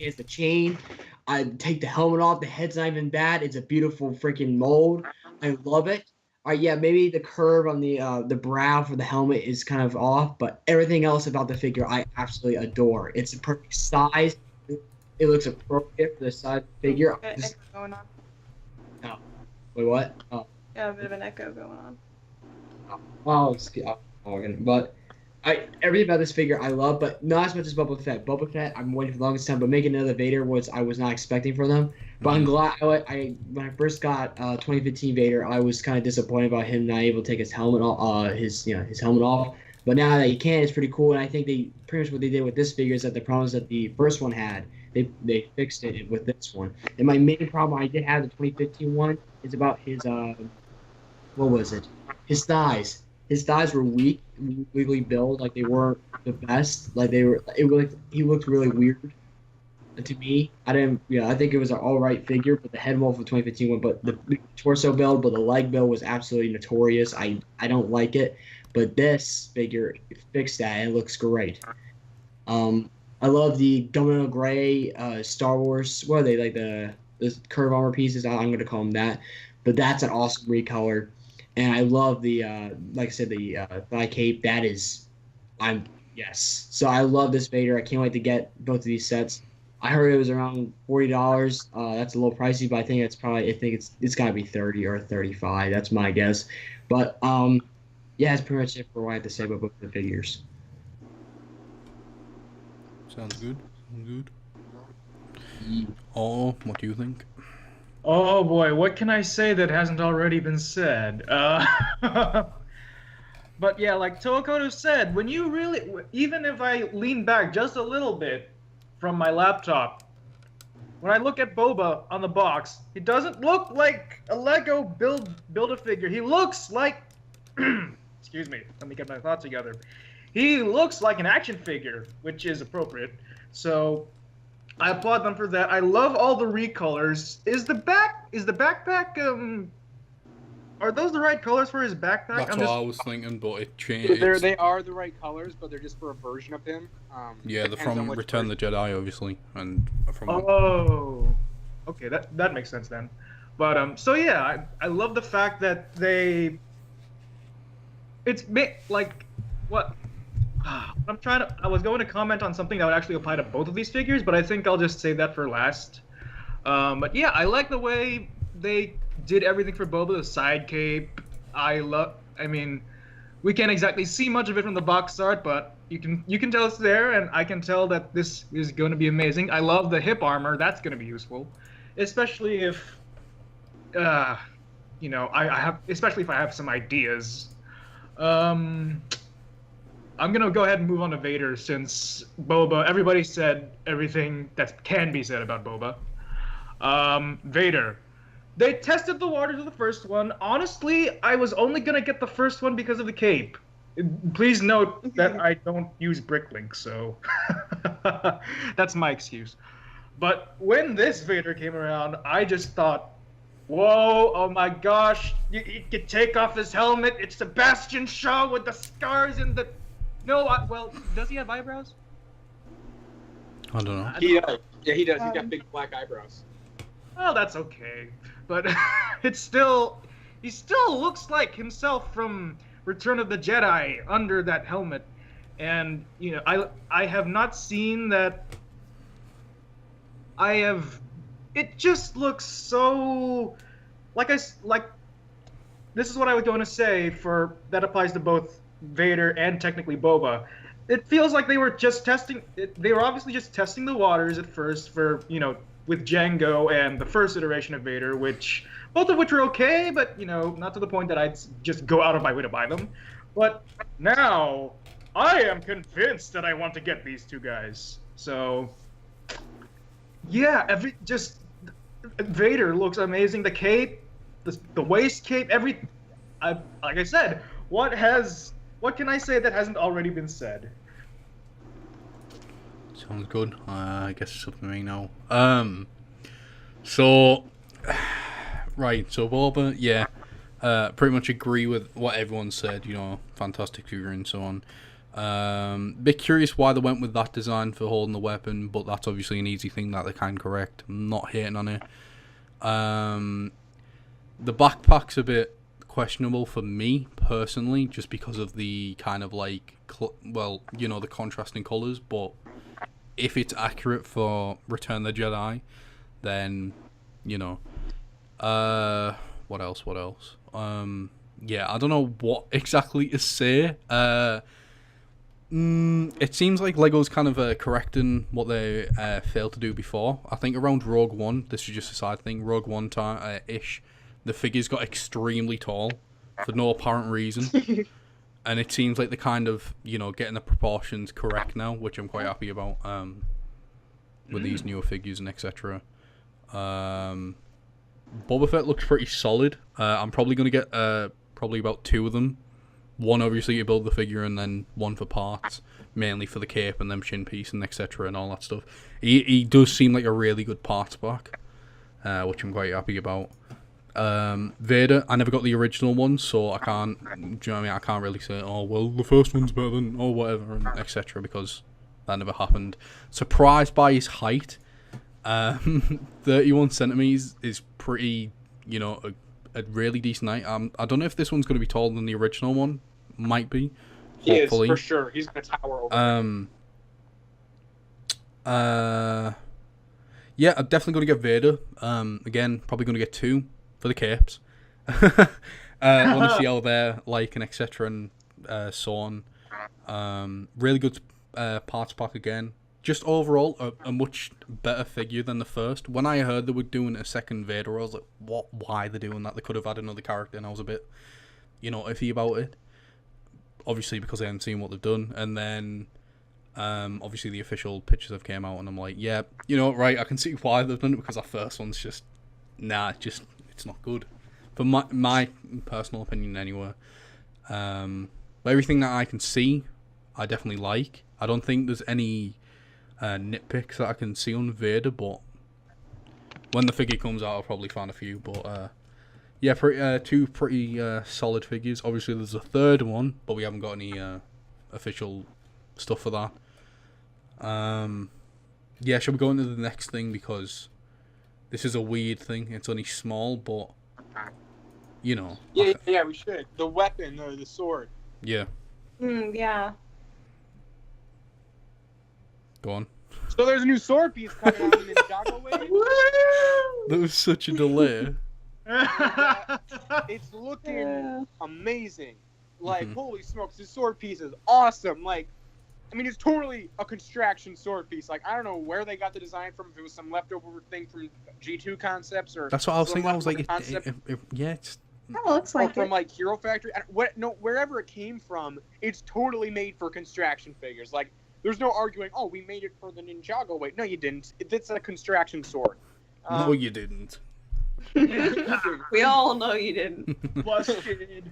[SPEAKER 5] has the chain. I take the helmet off. The head's not even bad. It's a beautiful freaking mold. I love it. All right, yeah, maybe the curve on the brow for the helmet is kind of off, but everything else about the figure I absolutely adore. It's a perfect size. It looks appropriate for the size of the figure.
[SPEAKER 2] Echo going on.
[SPEAKER 5] Oh, wait, what? Oh,
[SPEAKER 2] Yeah, a bit of an echo going on.
[SPEAKER 5] well, but everything about this figure I love, but not as much as Boba Fett. Boba Fett, I'm waiting for the longest time, but making another Vader I was not expecting from them. But I'm glad when I first got 2015 Vader, I was kind of disappointed about him not able to take his helmet off, his helmet off. But now that he can, it's pretty cool. And I think they pretty much what they did with this figure is that the problems that the first one had, they fixed it with this one. And my main problem I did have the 2015 one is about his what was it? His thighs. His thighs were weakly built, like they weren't the best. Like he looked really weird to me. I think it was an all right figure, but the head mold for the 2015 one, but the torso build, but the leg build was absolutely notorious. I don't like it, but this figure fixed that and it looks great. I love the Domino Gray Star Wars. What are they, like the curve armor pieces? I'm going to call them that, but that's an awesome recolor. And I love the, like I said, the thigh cape. Yes. So I love this Vader. I can't wait to get both of these sets. I heard it was around $40. That's a little pricey, but I think it's got to be $30 or $35. That's my guess. But yeah, that's pretty much it for what I have to say about both of the figures.
[SPEAKER 1] Sounds good. Oh, what do you think?
[SPEAKER 4] Oh boy, what can I say that hasn't already been said? But yeah, like Tokoto said, when you really, even if I lean back just a little bit from my laptop, when I look at Boba on the box, he doesn't look like a Lego Build-A-Figure. He looks like, excuse me, let me get my thoughts together. He looks like an action figure, which is appropriate. So I applaud them for that. I love all the recolors. Is the backpack are those the right colors for his backpack?
[SPEAKER 1] That's what I was thinking, but it changed.
[SPEAKER 3] They are the right colors, but they're just for a version of him.
[SPEAKER 1] Yeah, they're from Return of the Jedi, obviously, and from.
[SPEAKER 4] Oh, okay, that makes sense then. But so yeah, I love the fact that it's like what. I was going to comment on something that would actually apply to both of these figures, but I think I'll just save that for last. But yeah, I like the way they did everything for Boba, the side cape. I mean, we can't exactly see much of it from the box art, but you can tell it's there, and I can tell that this is going to be amazing. I love the hip armor. That's going to be useful, especially if, especially if I have some ideas. I'm going to go ahead and move on to Vader since Boba, everybody said everything that can be said about Boba. Vader. They tested the waters of the first one. Honestly, I was only going to get the first one because of the cape. Please note that I don't use Bricklink, so that's my excuse. But when this Vader came around, I just thought, whoa, oh my gosh, he could take off his helmet. It's Sebastian Shaw with the scars and the... No, well, does he have eyebrows?
[SPEAKER 1] I don't know.
[SPEAKER 3] He does. Yeah, he does. He's got big black eyebrows.
[SPEAKER 4] Well, that's okay. But he still looks like himself from Return of the Jedi under that helmet. And, I have not seen that. It just looks so, this is what I was going to say that applies to both Vader and technically Boba. It feels like they were obviously just testing the waters at first for, with Jango and the first iteration of Vader, both of which were okay, but, not to the point that I'd just go out of my way to buy them. But now, I am convinced that I want to get these two guys. So, yeah, Vader looks amazing. The cape, the waist cape, like I said, what can I say that hasn't already been said?
[SPEAKER 1] Sounds good. I guess it's up to me now. So Boba, yeah, pretty much agree with what everyone said. Fantastic figure and so on. Bit curious why they went with that design for holding the weapon, but that's obviously an easy thing that they can correct. I'm not hating on it. The backpack's a bit questionable for me personally, just because of the kind of like, the contrasting colours. But if it's accurate for Return of the Jedi, then what else? I don't know what exactly to say. It seems like Lego's kind of correcting what they failed to do before. I think around Rogue One, this is just a side thing, Rogue One ish, the figures got extremely tall for no apparent reason. And it seems like they're kind of, getting the proportions correct now, which I'm quite happy about with these newer figures and etc. Boba Fett looks pretty solid. I'm probably going to get probably about 2 of them. One obviously to build the figure, and then one for parts, mainly for the cape and them shin piece and etc. and all that stuff. He does seem like a really good parts pack, which I'm quite happy about. Vader, I never got the original one, so I can't. Do you know what I mean? I can't really say, oh well, the first one's better than whatever and etc. because that never happened. Surprised by his height. 31 centimeters is pretty, a really decent height. I don't know if this one's going to be taller than the original one. Might be. Hopefully.
[SPEAKER 3] He is, for sure. He's going to tower over.
[SPEAKER 1] Yeah, I'm definitely going to get Vader. Again, probably going to get 2 for the capes. Want to see how they're like and etc. and so on. Really good parts pack again. Just overall, a much better figure than the first. When I heard they were doing a second Vader, I was like, "What? Why are they doing that? They could have had another character." And I was a bit, iffy about it. Obviously, because I hadn't seen what they've done. And then, obviously, the official pictures have came out, and I'm like, "Yeah, right? I can see why they've done it because that first one's just, it's not good." For my personal opinion, anyway. But everything that I can see, I definitely like. I don't think there's any nitpicks that I can see on Vader, but when the figure comes out, I'll probably find a few. But two pretty solid figures. Obviously, there's a third one, but we haven't got any official stuff for that. Shall we go into the next thing, because this is a weird thing. It's only small, but
[SPEAKER 3] Yeah, we should. The weapon, the sword.
[SPEAKER 1] Yeah.
[SPEAKER 2] Yeah.
[SPEAKER 1] Go on.
[SPEAKER 3] So there's a new sword piece coming out in the Ninjago Wave.
[SPEAKER 1] That was such a delay.
[SPEAKER 3] It's looking amazing. Like, holy smokes, this sword piece is awesome. Like, I mean, it's totally a construction sword piece. Like, I don't know where they got the design from, if it was some leftover thing from G2 Concepts or...
[SPEAKER 1] That's what I was thinking. I was like,
[SPEAKER 2] That looks like
[SPEAKER 3] from, like, Hero Factory. Wherever it came from, it's totally made for construction figures. Like, there's no arguing, oh, we made it for the Ninjago. Wait, no, you didn't. It's a construction sword.
[SPEAKER 1] No, you didn't.
[SPEAKER 2] We all know you didn't.
[SPEAKER 3] Busted.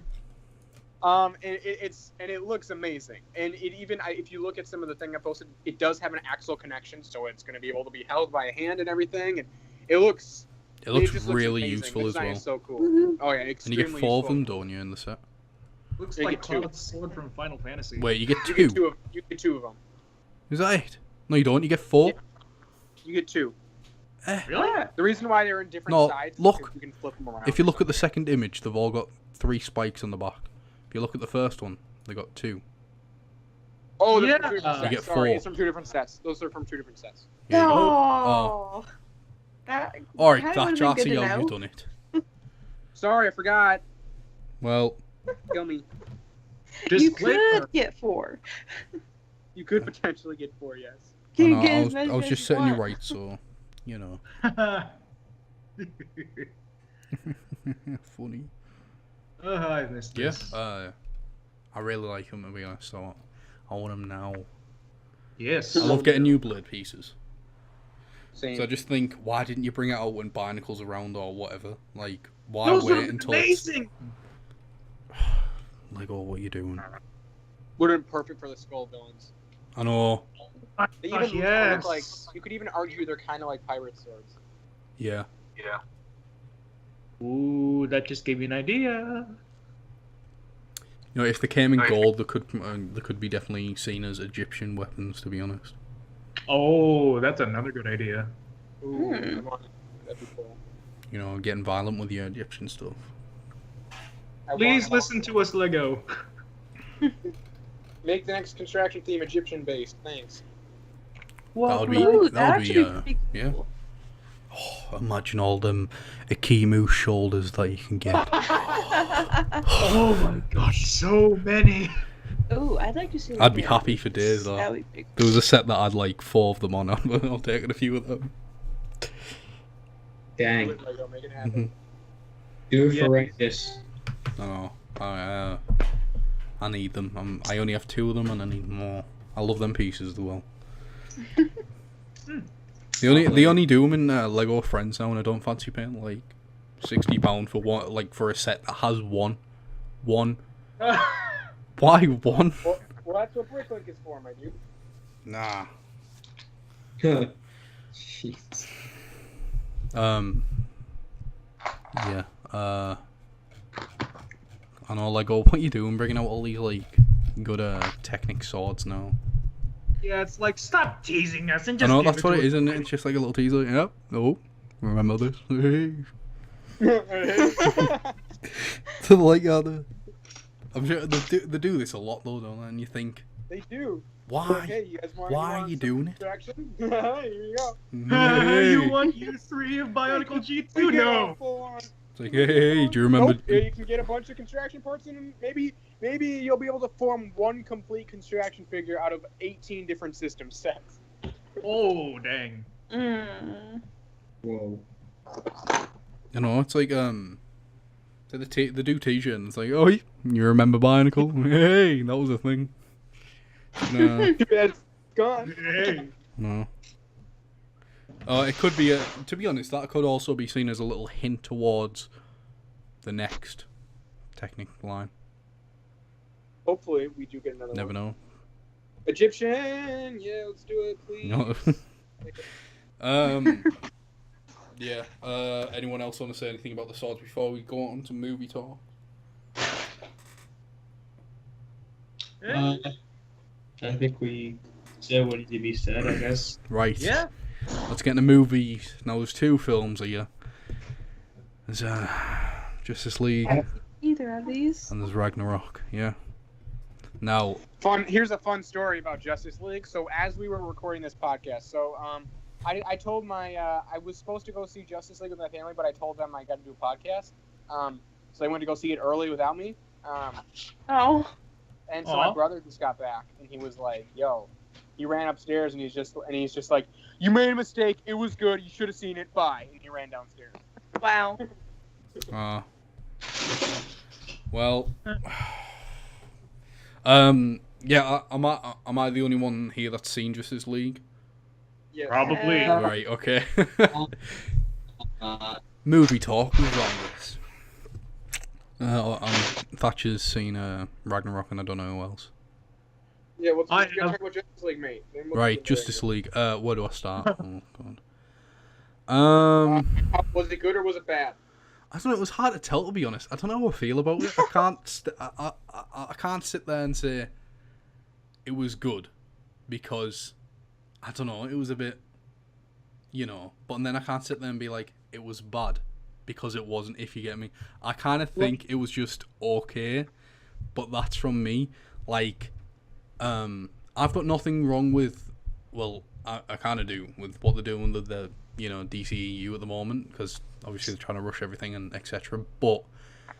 [SPEAKER 3] It looks amazing. And it even, if you look at some of the thing I posted, it does have an axle connection, so it's going to be able to be held by a hand and everything. And it looks
[SPEAKER 1] really
[SPEAKER 3] amazing.
[SPEAKER 1] useful
[SPEAKER 3] The
[SPEAKER 1] as
[SPEAKER 3] design
[SPEAKER 1] well.
[SPEAKER 3] is so cool.
[SPEAKER 2] Mm-hmm.
[SPEAKER 3] Oh yeah, extremely
[SPEAKER 1] And you get 4 of
[SPEAKER 3] useful.
[SPEAKER 1] them, don't you, in the set?
[SPEAKER 4] Looks
[SPEAKER 3] You
[SPEAKER 4] like
[SPEAKER 3] get 2.
[SPEAKER 4] Cloud's sword from Final Fantasy.
[SPEAKER 1] Wait, you get 2?
[SPEAKER 3] You get 2 of them.
[SPEAKER 1] Is that it? No, you don't. You get 4?
[SPEAKER 3] Yeah. You get 2.
[SPEAKER 4] Really?
[SPEAKER 3] The reason why they're in different
[SPEAKER 1] No,
[SPEAKER 3] sides is
[SPEAKER 1] look.
[SPEAKER 3] because you can flip them around.
[SPEAKER 1] If you look at the second image, they've all got 3 spikes on the back. If you look at the first one, they got 2.
[SPEAKER 3] Oh, they're
[SPEAKER 4] Yeah.
[SPEAKER 3] from 2 different sets.
[SPEAKER 1] You get
[SPEAKER 3] Sorry,
[SPEAKER 1] 4.
[SPEAKER 3] it's from 2 different sets. Those are from 2 different sets.
[SPEAKER 1] Yeah, you go.
[SPEAKER 2] Oh.
[SPEAKER 1] Alright,
[SPEAKER 2] That
[SPEAKER 1] that's
[SPEAKER 2] would've been good
[SPEAKER 1] Darcy,
[SPEAKER 2] to
[SPEAKER 1] how
[SPEAKER 2] know.
[SPEAKER 1] you've done it.
[SPEAKER 3] Sorry, I forgot.
[SPEAKER 1] Well,
[SPEAKER 3] Kill me.
[SPEAKER 2] You
[SPEAKER 4] Disclaimer.
[SPEAKER 2] could get 4.
[SPEAKER 3] You could potentially get 4, yes.
[SPEAKER 1] I,
[SPEAKER 2] You
[SPEAKER 1] know,
[SPEAKER 2] get
[SPEAKER 1] I,
[SPEAKER 2] as
[SPEAKER 1] was,
[SPEAKER 2] many
[SPEAKER 1] I was
[SPEAKER 2] as
[SPEAKER 1] just
[SPEAKER 2] you
[SPEAKER 1] setting you
[SPEAKER 2] want.
[SPEAKER 1] right, so, funny.
[SPEAKER 4] I missed
[SPEAKER 1] Yeah,
[SPEAKER 4] this.
[SPEAKER 1] I really like him, to be honest, so I want him now.
[SPEAKER 4] Yes.
[SPEAKER 1] I love getting new blade pieces.
[SPEAKER 3] Same.
[SPEAKER 1] So I just think, why didn't you bring it out when Barnacle's around or whatever? Like, why
[SPEAKER 4] Those
[SPEAKER 1] wait
[SPEAKER 4] are
[SPEAKER 1] until it's...
[SPEAKER 4] amazing.
[SPEAKER 1] Like, oh, what are you doing?
[SPEAKER 3] Would have been perfect for the Skull villains.
[SPEAKER 1] I know.
[SPEAKER 3] They even
[SPEAKER 4] yes.
[SPEAKER 3] look like, you could even argue they're kind of like pirate swords.
[SPEAKER 1] Yeah.
[SPEAKER 4] Ooh, that just gave me an idea.
[SPEAKER 1] You know, if they came in gold, they could be definitely seen as Egyptian weapons. To be honest.
[SPEAKER 4] Oh, that's another good idea.
[SPEAKER 3] Ooh, I want it. That'd be cool.
[SPEAKER 1] You know, getting violent with your Egyptian stuff.
[SPEAKER 4] Please listen to us, Lego.
[SPEAKER 3] Make the next construction theme Egyptian based. Thanks.
[SPEAKER 1] That would be,
[SPEAKER 2] Ooh,
[SPEAKER 1] that would be,
[SPEAKER 2] pretty
[SPEAKER 1] yeah.
[SPEAKER 2] cool.
[SPEAKER 1] Oh, imagine all them Akimu shoulders that you can get.
[SPEAKER 4] Oh my gosh, so many.
[SPEAKER 2] Ooh, I'd like to see.
[SPEAKER 1] I'd be happy for days.
[SPEAKER 2] That
[SPEAKER 1] Though.
[SPEAKER 2] would be
[SPEAKER 1] There was a set that had like 4 of them on. I'll take a few of them.
[SPEAKER 5] Dang.
[SPEAKER 3] Lego, make it happen.
[SPEAKER 5] Do it for Rangers.
[SPEAKER 1] No, I need them. I only have 2 of them, and I need more. I love them pieces as well. They only do them in Lego Friends now, and I don't fancy paying like £60 for one, like for a set that has one. Why one?
[SPEAKER 3] Well, that's what Bricklink is for, my dude.
[SPEAKER 1] Nah.
[SPEAKER 5] Jeez.
[SPEAKER 1] Yeah. I know, Lego. What you doing? Bringing out all these like good Technic swords now.
[SPEAKER 4] Yeah, it's like, stop teasing us and
[SPEAKER 1] I
[SPEAKER 4] just.
[SPEAKER 1] know
[SPEAKER 4] give
[SPEAKER 1] that's
[SPEAKER 4] it
[SPEAKER 1] what
[SPEAKER 4] to
[SPEAKER 1] it
[SPEAKER 4] us.
[SPEAKER 1] is, isn't it? It's just like a little teaser. Yep. Oh, remember this? To like other. I'm sure they do this a lot though, don't they? And you think,
[SPEAKER 3] They do.
[SPEAKER 1] why?
[SPEAKER 3] Okay, you guys want,
[SPEAKER 1] Why are you doing it?
[SPEAKER 3] distraction? Here you go.
[SPEAKER 4] You want U3 of Bionicle G2?
[SPEAKER 3] We get
[SPEAKER 4] No.
[SPEAKER 3] a full-on-
[SPEAKER 1] It's like, hey, do you remember?
[SPEAKER 3] Nope, you can get a bunch of construction parts, and maybe you'll be able to form one complete construction figure out of 18 different system sets.
[SPEAKER 4] Oh, dang.
[SPEAKER 5] Whoa.
[SPEAKER 1] You know, it's like they do T-shirt, and it's like, oh, you remember Bionicle? Hey, that was a thing. No,
[SPEAKER 3] It's gone.
[SPEAKER 4] Hey.
[SPEAKER 1] no. It could be to be honest, that could also be seen as a little hint towards the next Technic line.
[SPEAKER 3] Hopefully, we do get another
[SPEAKER 1] Never
[SPEAKER 3] one.
[SPEAKER 1] know.
[SPEAKER 3] Egyptian, yeah, let's do it, please.
[SPEAKER 1] No. Yeah. Anyone else want to say anything about the swords before we go on to movie talk?
[SPEAKER 5] I think we said what needed to be said, I guess.
[SPEAKER 1] Right.
[SPEAKER 4] Yeah.
[SPEAKER 1] Let's get into movies. Now, there's 2 films here. There's Justice League
[SPEAKER 2] Either of these.
[SPEAKER 1] and there's Ragnarok. Yeah. Now,
[SPEAKER 3] Here's a fun story about Justice League. So as we were recording this podcast, I told I was supposed to go see Justice League with my family, but I told them I got to do a podcast. So they went to go see it early without me.
[SPEAKER 2] Oh.
[SPEAKER 3] And so my brother just got back, and he was like, "Yo," he ran upstairs, and he's just like, "You made a mistake. It was good. You should have seen it. Bye." And he ran downstairs.
[SPEAKER 2] Wow.
[SPEAKER 1] well, yeah. Am I the only one here that's seen Justice League?
[SPEAKER 3] Yes.
[SPEAKER 4] Probably.
[SPEAKER 1] Right. Okay.
[SPEAKER 5] Uh,
[SPEAKER 1] Movie talk with Rangers. Thatcher's seen Ragnarok, and I don't know who else.
[SPEAKER 3] Yeah. Let's
[SPEAKER 4] I
[SPEAKER 3] talk about Justice League, mate. Then we'll
[SPEAKER 1] Right,
[SPEAKER 3] get to the
[SPEAKER 1] Justice League. Where do I start? Oh God.
[SPEAKER 3] Was it good or was it bad?
[SPEAKER 1] I don't know. It was hard to tell, to be honest. I don't know how I feel about it. I can't. I can't sit there and say it was good because I don't know. It was a bit, But then I can't sit there and be like it was bad because it wasn't. If you get me, I kind of think it was just okay, but that's from me. Like, I've got nothing wrong with. Well, I kind of do with what they're doing with the DCEU at the moment because obviously they're trying to rush everything and etc. But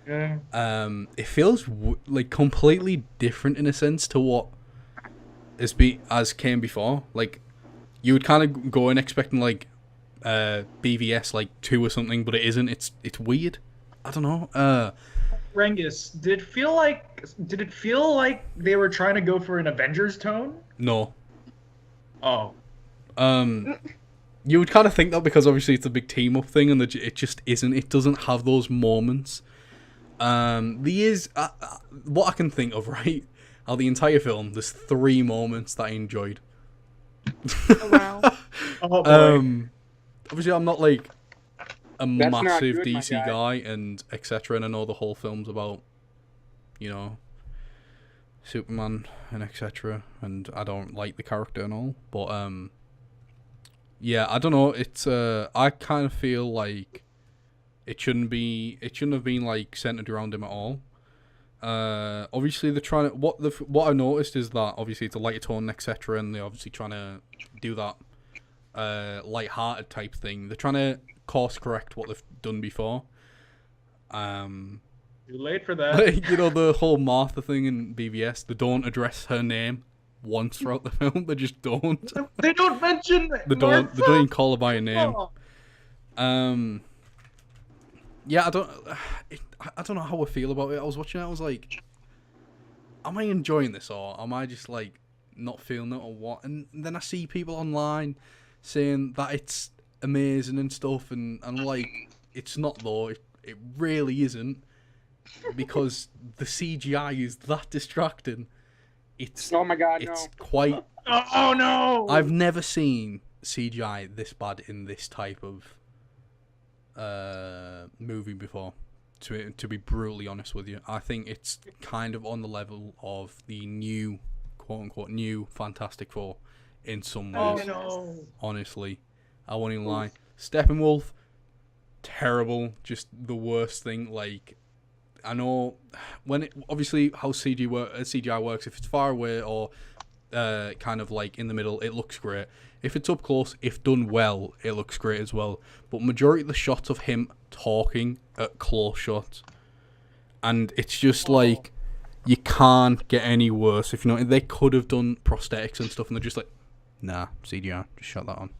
[SPEAKER 1] it feels like completely different in a sense to what as came before. Like you would kind of go in expecting like BVS like 2 or something, but it isn't. It's weird. I don't know.
[SPEAKER 4] Rengus, did it feel like they were trying to go for an Avengers tone?
[SPEAKER 1] No.
[SPEAKER 4] Oh.
[SPEAKER 1] You would kind of think that because obviously it's a big team up thing, and it just isn't. It doesn't have those moments. There is what I can think of, right? Out of the entire film, there's 3 moments that I enjoyed.
[SPEAKER 2] Oh, wow.
[SPEAKER 4] Oh, boy.
[SPEAKER 1] Obviously, I'm not like a
[SPEAKER 3] not
[SPEAKER 1] massive
[SPEAKER 3] good, my
[SPEAKER 1] DC
[SPEAKER 3] guy.
[SPEAKER 1] guy and etc. And I know the whole film's about, Superman and etc. And I don't like the character and all, but yeah, I don't know. It's I kind of feel like it shouldn't have been like centered around him at all. Obviously they're trying to what I noticed is that obviously it's a lighter tone etc. and they're obviously trying to do that light-hearted type thing. They're trying to course correct what they've done before.
[SPEAKER 4] Too late for that.
[SPEAKER 1] You know, the whole Martha thing in BVS, they don't address her name once throughout the film. They just don't.
[SPEAKER 4] They don't mention
[SPEAKER 1] They don't even call her by her name. Yeah, I don't know how I feel about it. I was watching it, I was like, am I enjoying this or am I just like not feeling it or what? And then I see people online saying that it's amazing and stuff, and I'm like, it's not though. It really isn't, because the CGI is that distracting. It's
[SPEAKER 3] Oh my god,
[SPEAKER 1] it's
[SPEAKER 3] no.
[SPEAKER 1] quite.
[SPEAKER 4] Oh no!
[SPEAKER 1] I've never seen CGI this bad in this type of movie before. To be brutally honest with you, I think it's kind of on the level of the new, quote unquote, new Fantastic Four in some ways.
[SPEAKER 4] Oh no!
[SPEAKER 1] Honestly, I won't even lie. Steppenwolf, terrible, just the worst thing. Like, I know obviously how CGI works. If it's far away or kind of like in the middle, it looks great. If it's up close, if done well, it looks great as well. But majority of the shots of him talking at close shots, and it's just like, you can't get any worse. If you know, they could have done prosthetics and stuff, and they're just like, nah, CGI, just shut that on.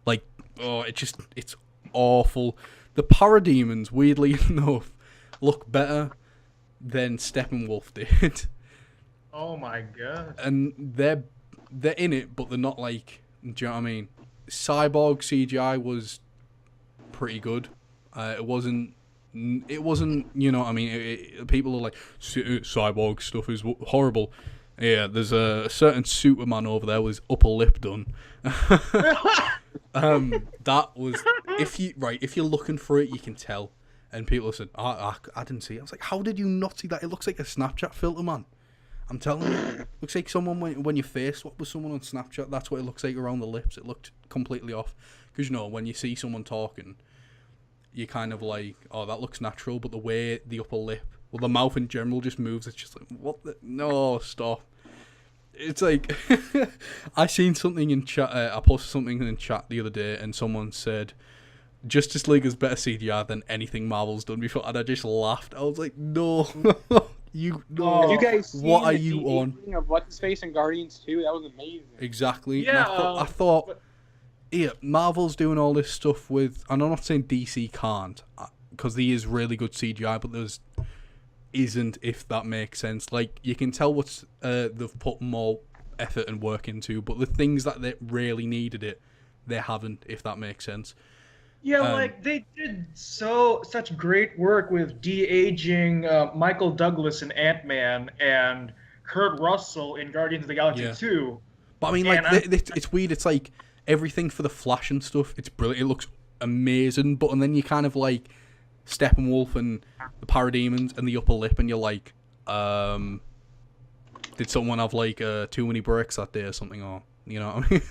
[SPEAKER 1] Like, oh, it's awful. The parademons, weirdly enough, look better than Steppenwolf did.
[SPEAKER 4] Oh my god!
[SPEAKER 1] And they're in it, but they're not like. Do you know what I mean? Cyborg CGI was pretty good. It wasn't. You know what I mean? People are like, Cyborg stuff is horrible. Yeah, there's a certain Superman over there with his upper lip done. That was if you're looking for it, you can tell. And people said, I didn't see it. I was like, how did you not see that? It looks like a Snapchat filter, man. I'm telling you, looks like someone when you face swap with someone on Snapchat. That's what it looks like around the lips. It looked completely off. Because, you know, when you see someone talking, you kind of like, oh, that looks natural. But the way the upper lip, well, the mouth in general just moves. It's just like, what the? No, stop. It's like, I seen something in chat. I posted something in chat the other day, and someone said, Justice League is better CGI than anything Marvel's done before. And I just laughed. I was like, no.
[SPEAKER 3] Have you guys seen
[SPEAKER 1] What are
[SPEAKER 3] the
[SPEAKER 1] you on?
[SPEAKER 3] of what's his face in Guardians 2? That was amazing.
[SPEAKER 1] Exactly.
[SPEAKER 4] Yeah,
[SPEAKER 1] And I thought, yeah, Marvel's doing all this stuff with, and I'm not saying DC can't, because there is really good CGI, but there's isn't, if that makes sense. Like, you can tell what's they've put more effort and work into, but the things that they really needed it, they haven't, if that makes sense.
[SPEAKER 4] Yeah, like they did such great work with de-aging Michael Douglas in Ant-Man and Kurt Russell in Guardians of the Galaxy 2.
[SPEAKER 1] But I mean, like, it's weird. It's like everything for the Flash and stuff. It's brilliant. It looks amazing. But and then you kind of like Steppenwolf and the Parademons and the upper lip, and you're like, did someone have like too many breaks that day or something? Or you know what I mean?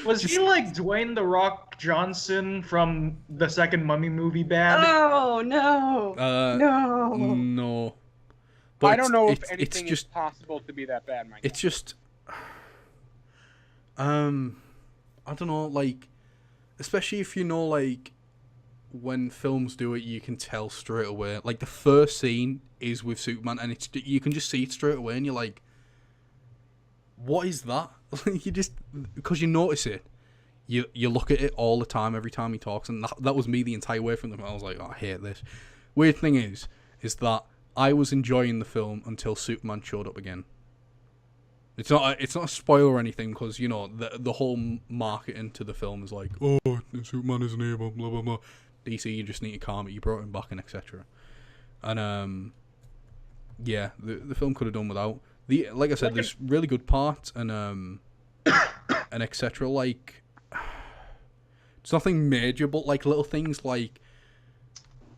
[SPEAKER 4] Was he like Dwayne "The Rock" Johnson from the second Mummy movie bad?
[SPEAKER 2] Oh no! No.
[SPEAKER 1] No. But
[SPEAKER 3] I don't know if
[SPEAKER 1] it's
[SPEAKER 3] anything
[SPEAKER 1] just,
[SPEAKER 3] is possible to be that bad, Mike.
[SPEAKER 1] It's just, I don't know, like, especially if you know, like, when films do it, you can tell straight away. Like, the first scene is with Superman, and you can just see it straight away, and you're like, what is that? You just, because you notice it, you look at it all the time, every time he talks, and that was me the entire way from the film. I was like, oh, I hate this. Weird thing is that I was enjoying the film until Superman showed up again. It's not a spoiler or anything, because, you know, the whole marketing to the film is like, oh, Superman isn't here, blah, blah, blah. DC, you just need to calm it, you brought him back, and etc. And, yeah, the film could have done without. Like I said, there's really good parts, and etc. Like, it's nothing major, but, like, little things like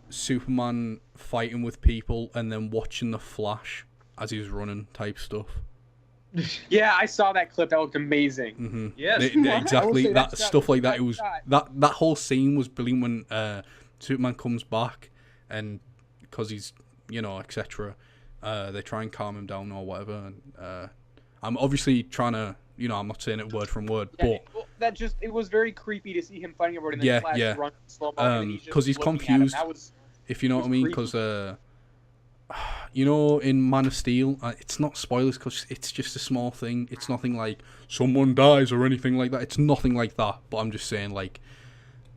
[SPEAKER 1] Superman fighting with people and then watching the Flash as he was running type stuff.
[SPEAKER 3] Yeah, I saw that clip. That looked amazing.
[SPEAKER 1] Mm-hmm.
[SPEAKER 4] Yes.
[SPEAKER 1] Exactly.
[SPEAKER 3] I will say
[SPEAKER 1] That
[SPEAKER 3] that's
[SPEAKER 1] stuff like that. It
[SPEAKER 3] that
[SPEAKER 1] was
[SPEAKER 3] shot.
[SPEAKER 1] that whole scene was brilliant when Superman comes back, and because he's etc. They try and calm him down or whatever. And I'm obviously trying to I'm not saying it word from word,
[SPEAKER 3] Yeah,
[SPEAKER 1] but
[SPEAKER 3] it was very creepy to see him fighting everybody and then Flash run slow mo and then he's just
[SPEAKER 1] 'cause he's
[SPEAKER 3] looking at him.
[SPEAKER 1] confused.
[SPEAKER 3] That was
[SPEAKER 1] if you know
[SPEAKER 3] it
[SPEAKER 1] what I
[SPEAKER 3] was
[SPEAKER 1] mean,
[SPEAKER 3] creepy.
[SPEAKER 1] because in Man of Steel, it's not spoilers because it's just a small thing. It's nothing like someone dies or anything like that. It's nothing like that. But I'm just saying like,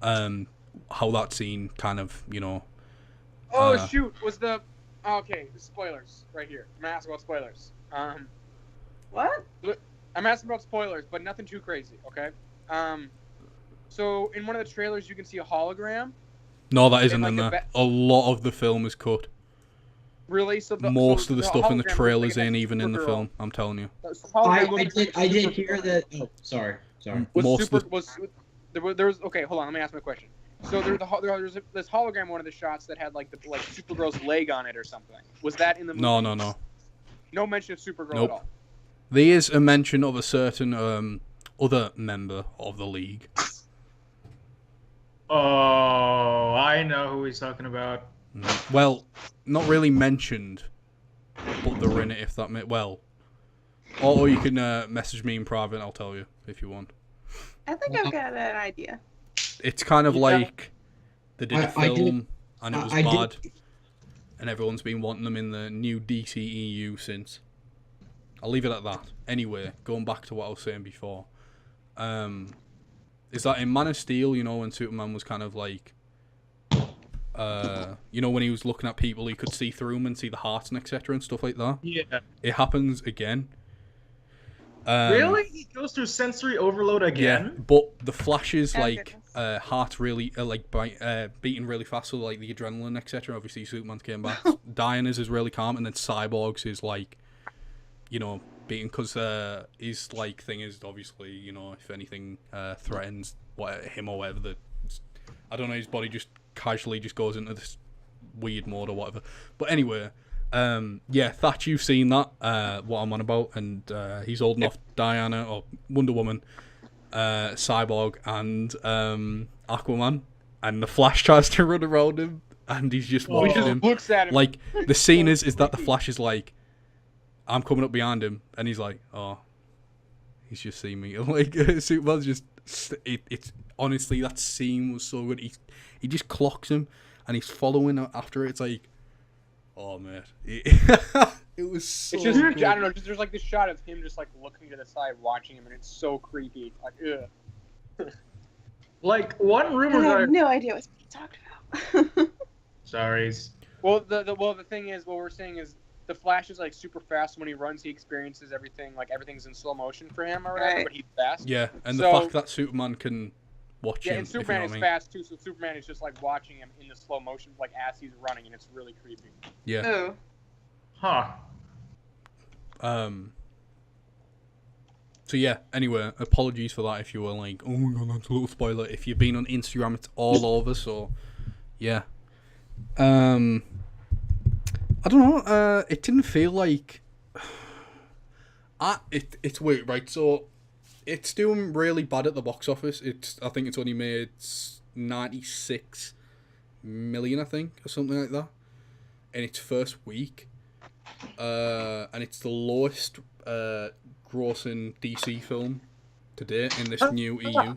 [SPEAKER 1] how that scene kind of
[SPEAKER 3] shoot, was the okay, spoilers right here. I'm gonna ask about spoilers.
[SPEAKER 2] What?
[SPEAKER 3] I'm asking about spoilers, but nothing too crazy, okay? So in one of the trailers you can see a hologram.
[SPEAKER 1] No, that isn't
[SPEAKER 3] like
[SPEAKER 1] in
[SPEAKER 3] a
[SPEAKER 1] there. A lot of the film is cut.
[SPEAKER 3] Really? So
[SPEAKER 1] Most of the stuff in the
[SPEAKER 3] hologram looks
[SPEAKER 1] trailers
[SPEAKER 3] like it
[SPEAKER 1] ain't
[SPEAKER 3] has
[SPEAKER 1] even in the
[SPEAKER 3] Supergirl.
[SPEAKER 1] film. I'm telling you.
[SPEAKER 3] The hologram looks like
[SPEAKER 5] I did
[SPEAKER 3] Supergirl.
[SPEAKER 5] hear that. Oh, sorry.
[SPEAKER 3] There was okay. Hold on, let me ask my question. So there's this hologram in one of the shots that had like Supergirl's leg on it or something. Was that in the movie?
[SPEAKER 1] No.
[SPEAKER 3] No mention of Supergirl
[SPEAKER 1] Nope.
[SPEAKER 3] at all.
[SPEAKER 1] There is a mention of a certain other member of the League.
[SPEAKER 4] Oh, I know who he's talking about.
[SPEAKER 1] Well, not really mentioned, but they're in it. If that or you can message me in private. And I'll tell you if you want.
[SPEAKER 2] I think I've got an idea.
[SPEAKER 1] It's kind of
[SPEAKER 3] Yeah.
[SPEAKER 1] like they did a
[SPEAKER 5] I did-
[SPEAKER 1] film and it was
[SPEAKER 5] I did-
[SPEAKER 1] bad, and everyone's been wanting them in the new DCEU since. I'll leave it at that. Anyway, going back to what I was saying before, is that in Man of Steel, when Superman was kind of like, when he was looking at people, he could see through them and see the hearts and etc. and stuff like that.
[SPEAKER 4] Yeah.
[SPEAKER 1] It happens again.
[SPEAKER 4] Really? He goes through sensory overload again?
[SPEAKER 1] Yeah, but the flashes
[SPEAKER 2] Oh,
[SPEAKER 1] like
[SPEAKER 2] goodness.
[SPEAKER 1] hearts really beating really fast, so like the adrenaline etc. Obviously, Superman came back. Diana's is really calm, and then Cyborg's is like, beating because his like thing is obviously if anything threatens him or whatever, I don't know, his body just casually just goes into this weird mode or whatever. But anyway. Thatch, you've seen that, what I'm on about, and he's holding off Diana, or Wonder Woman, Cyborg, and Aquaman, and the Flash tries to run around him, and he's just
[SPEAKER 3] He
[SPEAKER 1] watching
[SPEAKER 3] just
[SPEAKER 1] him.
[SPEAKER 3] looks at him.
[SPEAKER 1] Like, the scene is that the Flash is like, I'm coming up behind him, and he's like, oh, he's just seen me. Like, Superman's just, it's honestly, that scene was so good. He just clocks him, and he's following after it. It's like, oh man, it was so.
[SPEAKER 3] It's just
[SPEAKER 1] good.
[SPEAKER 3] I don't know. Just, there's like this shot of him just like looking to the side, watching him, and it's so creepy. Like, ugh.
[SPEAKER 4] Like, one
[SPEAKER 2] I
[SPEAKER 4] rumor
[SPEAKER 2] have
[SPEAKER 4] that
[SPEAKER 2] no idea what's being talked about.
[SPEAKER 4] Sorry.
[SPEAKER 3] Well, the thing is, what we're saying is the Flash is like super fast. When he runs, he experiences everything. Like everything's in slow motion for him or whatever.
[SPEAKER 2] Right.
[SPEAKER 3] But he's fast.
[SPEAKER 1] Yeah, and the
[SPEAKER 3] So-
[SPEAKER 1] fact that Superman can watch
[SPEAKER 3] Yeah,
[SPEAKER 1] him.
[SPEAKER 3] and
[SPEAKER 1] if you know
[SPEAKER 3] Superman
[SPEAKER 1] what
[SPEAKER 3] is
[SPEAKER 1] I mean.
[SPEAKER 3] fast too. So Superman is just like watching him in the slow motion, like as he's running, and it's really creepy.
[SPEAKER 1] Yeah.
[SPEAKER 2] Oh.
[SPEAKER 4] Huh.
[SPEAKER 1] So yeah. Anyway, apologies for that if you were like, oh my god, that's a little spoiler. If you've been on Instagram, it's all over. So yeah. I don't know. It didn't feel like. It's weird, right? So it's doing really bad at the box office. I think it's only made 96 million, I think, or something like that, in its first week. And it's the lowest grossing DC film to date in this new EU.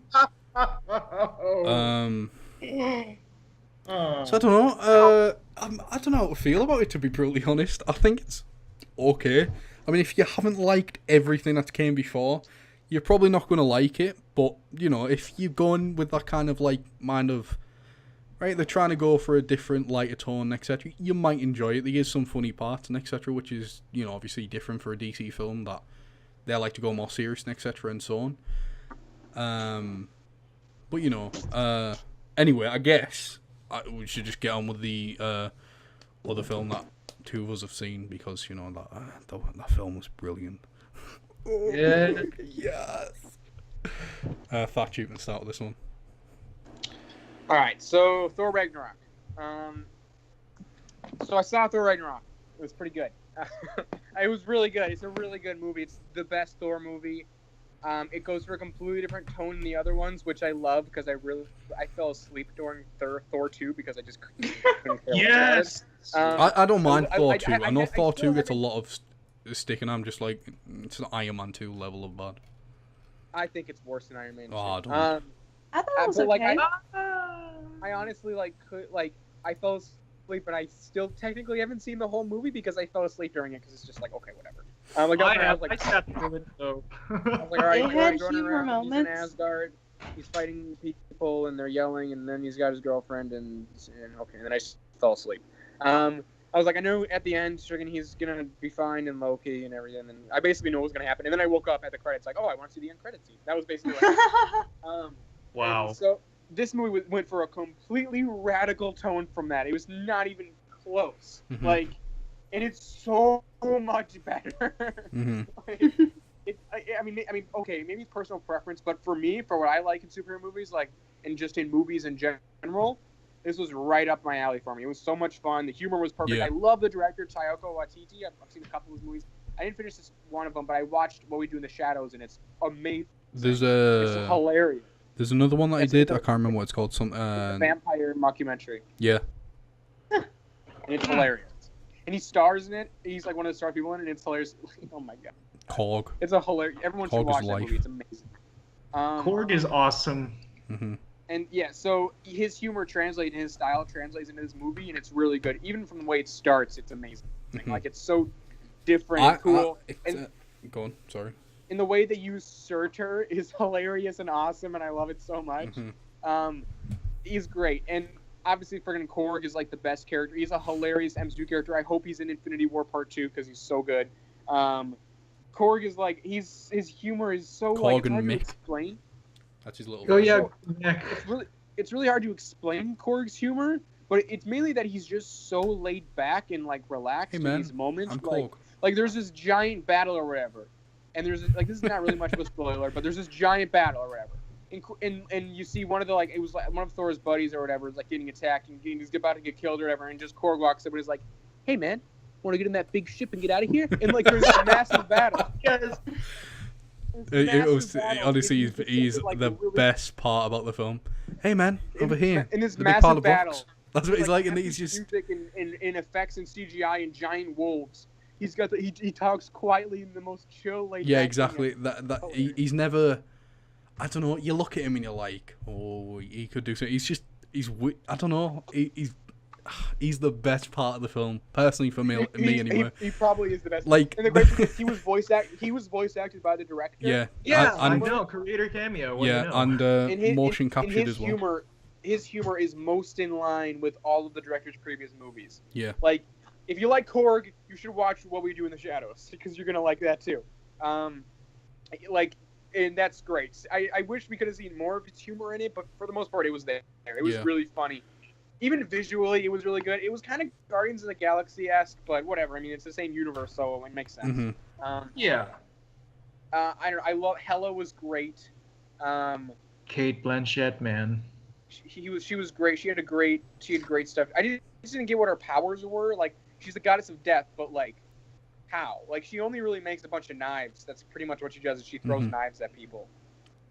[SPEAKER 1] So I don't know. I don't know how to feel about it, to be brutally honest. I think it's okay. I mean, if you haven't liked everything that came before, you're probably not going to like it. But, if you're going with that kind of, like, mind of, right, they're trying to go for a different, lighter tone, etc., you might enjoy it. There is some funny parts and etc., which is, obviously different for a DC film, that they like to go more serious and etc., and so on. But, anyway, I guess we should just get on with the other film that two of us have seen, because, that film was brilliant.
[SPEAKER 4] Yeah.
[SPEAKER 1] Yes. Thatch, you can start with this one.
[SPEAKER 3] All right, so Thor Ragnarok. So I saw Thor Ragnarok. It was pretty good. It was really good. It's a really good movie. It's the best Thor movie. It goes for a completely different tone than the other ones, which I love because I fell asleep during Thor 2 because I just couldn't care
[SPEAKER 4] Yes.
[SPEAKER 1] I don't mind Thor 2. I know
[SPEAKER 3] I
[SPEAKER 1] Thor
[SPEAKER 3] still
[SPEAKER 1] 2 gets a
[SPEAKER 3] haven't-
[SPEAKER 1] lot of stick, and I'm just like, it's an Iron Man 2 level of bad.
[SPEAKER 3] I think it's worse than Iron Man 2.
[SPEAKER 1] Oh, I don't.
[SPEAKER 2] I thought it was
[SPEAKER 3] but, like,
[SPEAKER 2] okay.
[SPEAKER 3] I honestly I fell asleep, and I still technically haven't seen the whole movie because I fell asleep during it because it's just like, okay, whatever. I was
[SPEAKER 4] sat through it, so.
[SPEAKER 3] all right,
[SPEAKER 2] It had
[SPEAKER 3] going
[SPEAKER 2] humor
[SPEAKER 3] around, he's in
[SPEAKER 2] moments.
[SPEAKER 3] Asgard, he's fighting people, and they're yelling, and then he's got his girlfriend, and then I just fell asleep. I was like, I know at the end, he's gonna be fine in Loki and everything, and I basically knew what was gonna happen. And then I woke up at the credits, like, oh, I want to see the end credit scene. That was basically what happened.
[SPEAKER 4] Wow.
[SPEAKER 3] And so this movie went for a completely radical tone from that. It was not even close.
[SPEAKER 1] Mhm.
[SPEAKER 3] Like, and it's so much better.
[SPEAKER 1] Mhm.
[SPEAKER 3] I mean, okay, maybe personal preference, but for me, for what I like in superhero movies, like, and just in movies in general, this was right up my alley for me. It was so much fun. The humor was perfect.
[SPEAKER 1] Yeah.
[SPEAKER 3] I love the director, Taika Waititi. I've seen a couple of his movies. I didn't finish one of them, but I watched What We Do in the Shadows, and it's amazing.
[SPEAKER 1] There's
[SPEAKER 3] It's hilarious.
[SPEAKER 1] There's another one that I
[SPEAKER 3] It's
[SPEAKER 1] did.
[SPEAKER 3] a-
[SPEAKER 1] I can't remember what it's called.
[SPEAKER 3] A vampire mockumentary,
[SPEAKER 1] Yeah.
[SPEAKER 3] and it's hilarious. And he stars in it. He's like one of the star people in it, and it's hilarious. Oh my god,
[SPEAKER 1] Korg.
[SPEAKER 3] it's a hilarious. Everyone should
[SPEAKER 1] Korg is
[SPEAKER 3] watch that
[SPEAKER 1] life.
[SPEAKER 3] movie. It's amazing.
[SPEAKER 4] Korg is awesome.
[SPEAKER 1] Mm-hmm.
[SPEAKER 3] And yeah, so his humor translates, his style translates into this movie, and it's really good. Even from the way it starts, it's amazing.
[SPEAKER 1] Mhm.
[SPEAKER 3] Like, it's so different and cool. And
[SPEAKER 1] Go on. Sorry.
[SPEAKER 3] the way they use Surtur is hilarious and awesome, and I love it so much.
[SPEAKER 1] Mhm.
[SPEAKER 3] He's great, and obviously friggin' Korg is like the best character. He's a hilarious MCU character. I hope he's in Infinity War Part 2 because he's so good. Korg is like, his humor is so
[SPEAKER 1] Korg
[SPEAKER 3] like, it's
[SPEAKER 1] and
[SPEAKER 3] hard to
[SPEAKER 1] Mick.
[SPEAKER 3] explain.
[SPEAKER 1] That's his little.
[SPEAKER 4] Oh yeah,
[SPEAKER 3] So-
[SPEAKER 4] Nick.
[SPEAKER 3] It's really hard to explain Korg's humor, but it's mainly that he's just so laid back and like relaxed
[SPEAKER 1] Hey,
[SPEAKER 3] in
[SPEAKER 1] man,
[SPEAKER 3] these moments.
[SPEAKER 1] I'm
[SPEAKER 3] like,
[SPEAKER 1] Korg.
[SPEAKER 3] like there's this giant battle or whatever, and there's like, this is not really much of a spoiler, but there's this giant battle or whatever, and you see one of the, like, it was like one of Thor's buddies or whatever is like getting attacked and he's about to get killed or whatever, and just Korg walks up and is like, hey man, want to get in that big ship and get out of here? And like there's this massive battle.
[SPEAKER 4] Yes.
[SPEAKER 1] Honestly, he's
[SPEAKER 3] like,
[SPEAKER 1] the
[SPEAKER 3] really-
[SPEAKER 1] best part about the film. Hey man, over here.
[SPEAKER 3] in this
[SPEAKER 1] the big pile
[SPEAKER 3] massive
[SPEAKER 1] of
[SPEAKER 3] battle.
[SPEAKER 1] rocks. That's what he's like, and
[SPEAKER 3] massive
[SPEAKER 1] he's just.
[SPEAKER 3] music and effects and CGI and giant wolves. He's got he talks quietly in the most chill, laid
[SPEAKER 1] Yeah,
[SPEAKER 3] back
[SPEAKER 1] exactly.
[SPEAKER 3] thing.
[SPEAKER 1] He's never. I don't know. You look at him and you're like, oh, he could do something. I don't know. He's the best part of the film, personally for me anyway.
[SPEAKER 3] He probably is the best.
[SPEAKER 1] Like,
[SPEAKER 3] and the great thing is he was voice acted by the director.
[SPEAKER 1] yeah,
[SPEAKER 4] Yeah, I
[SPEAKER 1] and,
[SPEAKER 4] know. Creator cameo. What do
[SPEAKER 1] yeah,
[SPEAKER 4] you know?
[SPEAKER 1] and motion
[SPEAKER 3] and
[SPEAKER 1] captured
[SPEAKER 3] his
[SPEAKER 1] as well.
[SPEAKER 3] humor, his humor is most in line with all of the director's previous movies.
[SPEAKER 1] Yeah.
[SPEAKER 3] Like, if you like Korg, you should watch What We Do in the Shadows because you're gonna like that too. And that's great. I wish we could have seen more of his humor in it, but for the most part, it was there. It was
[SPEAKER 1] Yeah.
[SPEAKER 3] really funny. Even visually, it was really good. It was kind of Guardians of the Galaxy-esque, but whatever. I mean, it's the same universe, so it makes sense.
[SPEAKER 1] Mhm.
[SPEAKER 4] Yeah.
[SPEAKER 3] I don't know. I love Hela was great.
[SPEAKER 4] Kate Blanchett, man.
[SPEAKER 3] She was great. She had great stuff. I just didn't get what her powers were. Like, she's the goddess of death, but like, how? Like, she only really makes a bunch of knives. That's pretty much what she does. Is she throws
[SPEAKER 1] Mhm.
[SPEAKER 3] knives at people.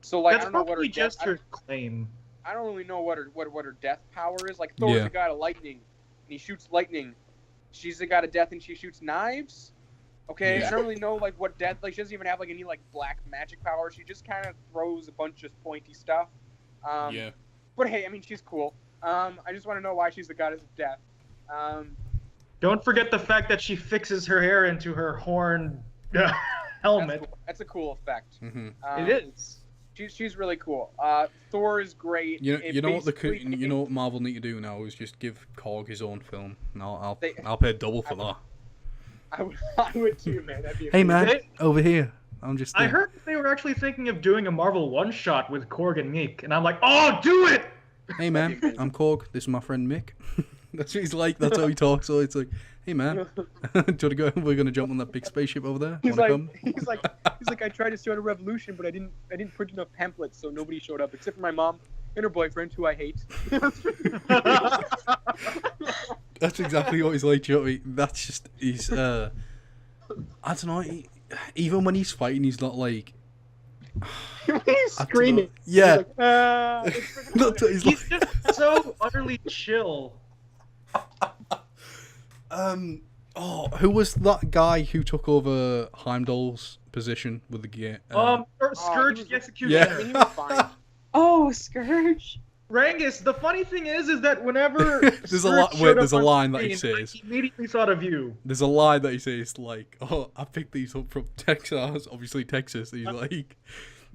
[SPEAKER 3] So like,
[SPEAKER 4] That's
[SPEAKER 3] I don't know what her
[SPEAKER 4] probably just
[SPEAKER 3] death,
[SPEAKER 4] her claim.
[SPEAKER 3] I don't really know what her death power is. Like, Thor's
[SPEAKER 1] Yeah.
[SPEAKER 3] the god of lightning, and he shoots lightning. She's the god of death, and she shoots knives. Okay,
[SPEAKER 1] Yeah.
[SPEAKER 3] I don't really know like what death. Like, she doesn't even have like any like black magic power. She just kind of throws a bunch of pointy stuff.
[SPEAKER 1] Yeah.
[SPEAKER 3] But hey, I mean, she's cool. I just want to know why she's the goddess of death.
[SPEAKER 4] Don't forget the fact that she fixes her hair into her horn helmet.
[SPEAKER 3] That's a cool effect.
[SPEAKER 1] Mhm.
[SPEAKER 4] It is.
[SPEAKER 3] She's really cool. Thor is great.
[SPEAKER 1] You
[SPEAKER 3] It
[SPEAKER 1] know what
[SPEAKER 3] basically-
[SPEAKER 1] you know what Marvel need to do now is just give Korg his own film. And I'll
[SPEAKER 3] They-
[SPEAKER 1] pay double for that.
[SPEAKER 3] I would too, man. That'd be
[SPEAKER 1] Hey
[SPEAKER 3] amazing.
[SPEAKER 1] man,
[SPEAKER 4] They-
[SPEAKER 1] over here. I'm just.
[SPEAKER 4] I heard they were actually thinking of doing a Marvel one-shot with Korg and Meek, and I'm like, oh, do it!
[SPEAKER 1] Hey man, I'm Korg. This is my friend Mick. That's what he's like. That's how he talks. So it's like, hey man, do you want to go? We're gonna jump on that big spaceship over there.
[SPEAKER 3] He's
[SPEAKER 1] Wanna
[SPEAKER 3] like,
[SPEAKER 1] come?
[SPEAKER 3] he's like, I tried to start a revolution, but I didn't print enough pamphlets, so nobody showed up except for my mom and her boyfriend, who I hate.
[SPEAKER 1] That's exactly what he's like, Joey. That's just he's I don't know. Even when he's fighting, he's not like.
[SPEAKER 3] He's screaming.
[SPEAKER 1] Yeah.
[SPEAKER 3] He's like, it's freaking
[SPEAKER 1] Not that he's like.
[SPEAKER 4] He's just so utterly chill.
[SPEAKER 1] Who was that guy who took over Heimdall's position with the gear?
[SPEAKER 4] Scourge
[SPEAKER 3] he was-
[SPEAKER 4] the Executioner.
[SPEAKER 1] Yeah.
[SPEAKER 3] I mean, he was fine.
[SPEAKER 2] Oh, Scourge.
[SPEAKER 4] Rangus, the funny thing is that whenever
[SPEAKER 1] There's a line that he says.
[SPEAKER 4] I immediately thought of you.
[SPEAKER 1] There's a line that he says like, "Oh, I picked these up from Texas, obviously Texas." He's like,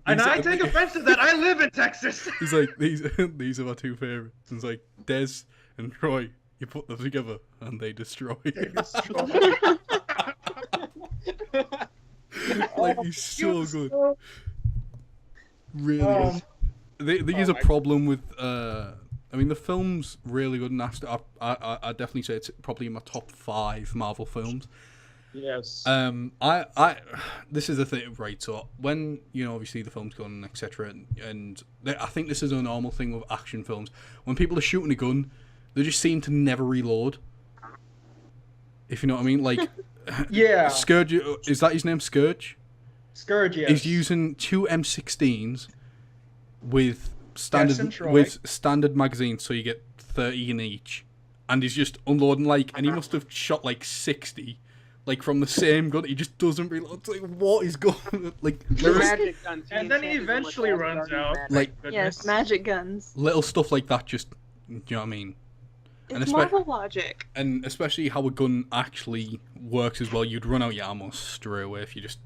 [SPEAKER 4] And I take offense to that. I live in Texas.
[SPEAKER 1] He's like, these are my two favorites. And it's like Des and Troy. You put them together and they destroy. Like he's so good, really good. There's a problem with. I mean, the film's really good, and I definitely say it's probably in my top 5 Marvel films.
[SPEAKER 4] Yes.
[SPEAKER 1] This is the thing, right? So when obviously the film's gone, etc., and I think this is a normal thing with action films. When people are shooting a gun, they just seem to never reload. If you know what I mean, like.
[SPEAKER 4] Yeah.
[SPEAKER 1] Scourge, is that his name? Scourge.
[SPEAKER 4] Scourge. Yes.
[SPEAKER 1] He's using 2 M16s with
[SPEAKER 4] Troy.
[SPEAKER 1] standard magazines, so you get 30 in each, and he's just unloading and he must have shot 60, from the same gun. He just doesn't reload. It's like, what is going on?
[SPEAKER 3] The magic guns.
[SPEAKER 4] And then he eventually runs out.
[SPEAKER 2] Yes, magic guns.
[SPEAKER 1] little stuff like that. Just you know what I mean.
[SPEAKER 2] It's Marvel logic.
[SPEAKER 1] And especially how a gun actually works as well. You'd run out your ammo straight away if you're just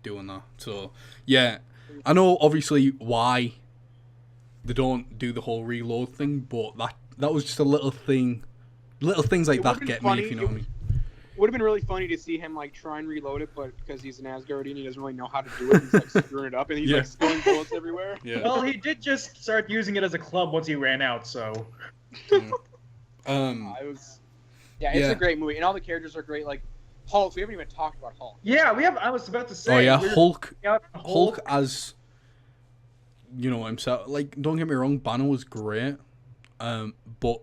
[SPEAKER 1] doing that. So yeah, I know obviously why they don't do the whole reload thing, but that was just a little thing. Little things like that get me, if you know what I mean.
[SPEAKER 3] Would have been really funny to see him try and reload it, but because he's an Asgardian, he doesn't really know how to do it. He's screwing it up, and he's spilling bullets everywhere.
[SPEAKER 1] Yeah.
[SPEAKER 4] Well, he did just start using it as a club once he ran out. So.
[SPEAKER 3] It's a great movie, and all the characters are great. Like Hulk, we haven't even talked about Hulk.
[SPEAKER 4] Yeah, we have. I was about to say.
[SPEAKER 1] Oh yeah, Hulk as himself. Don't get me wrong, Banner was great, but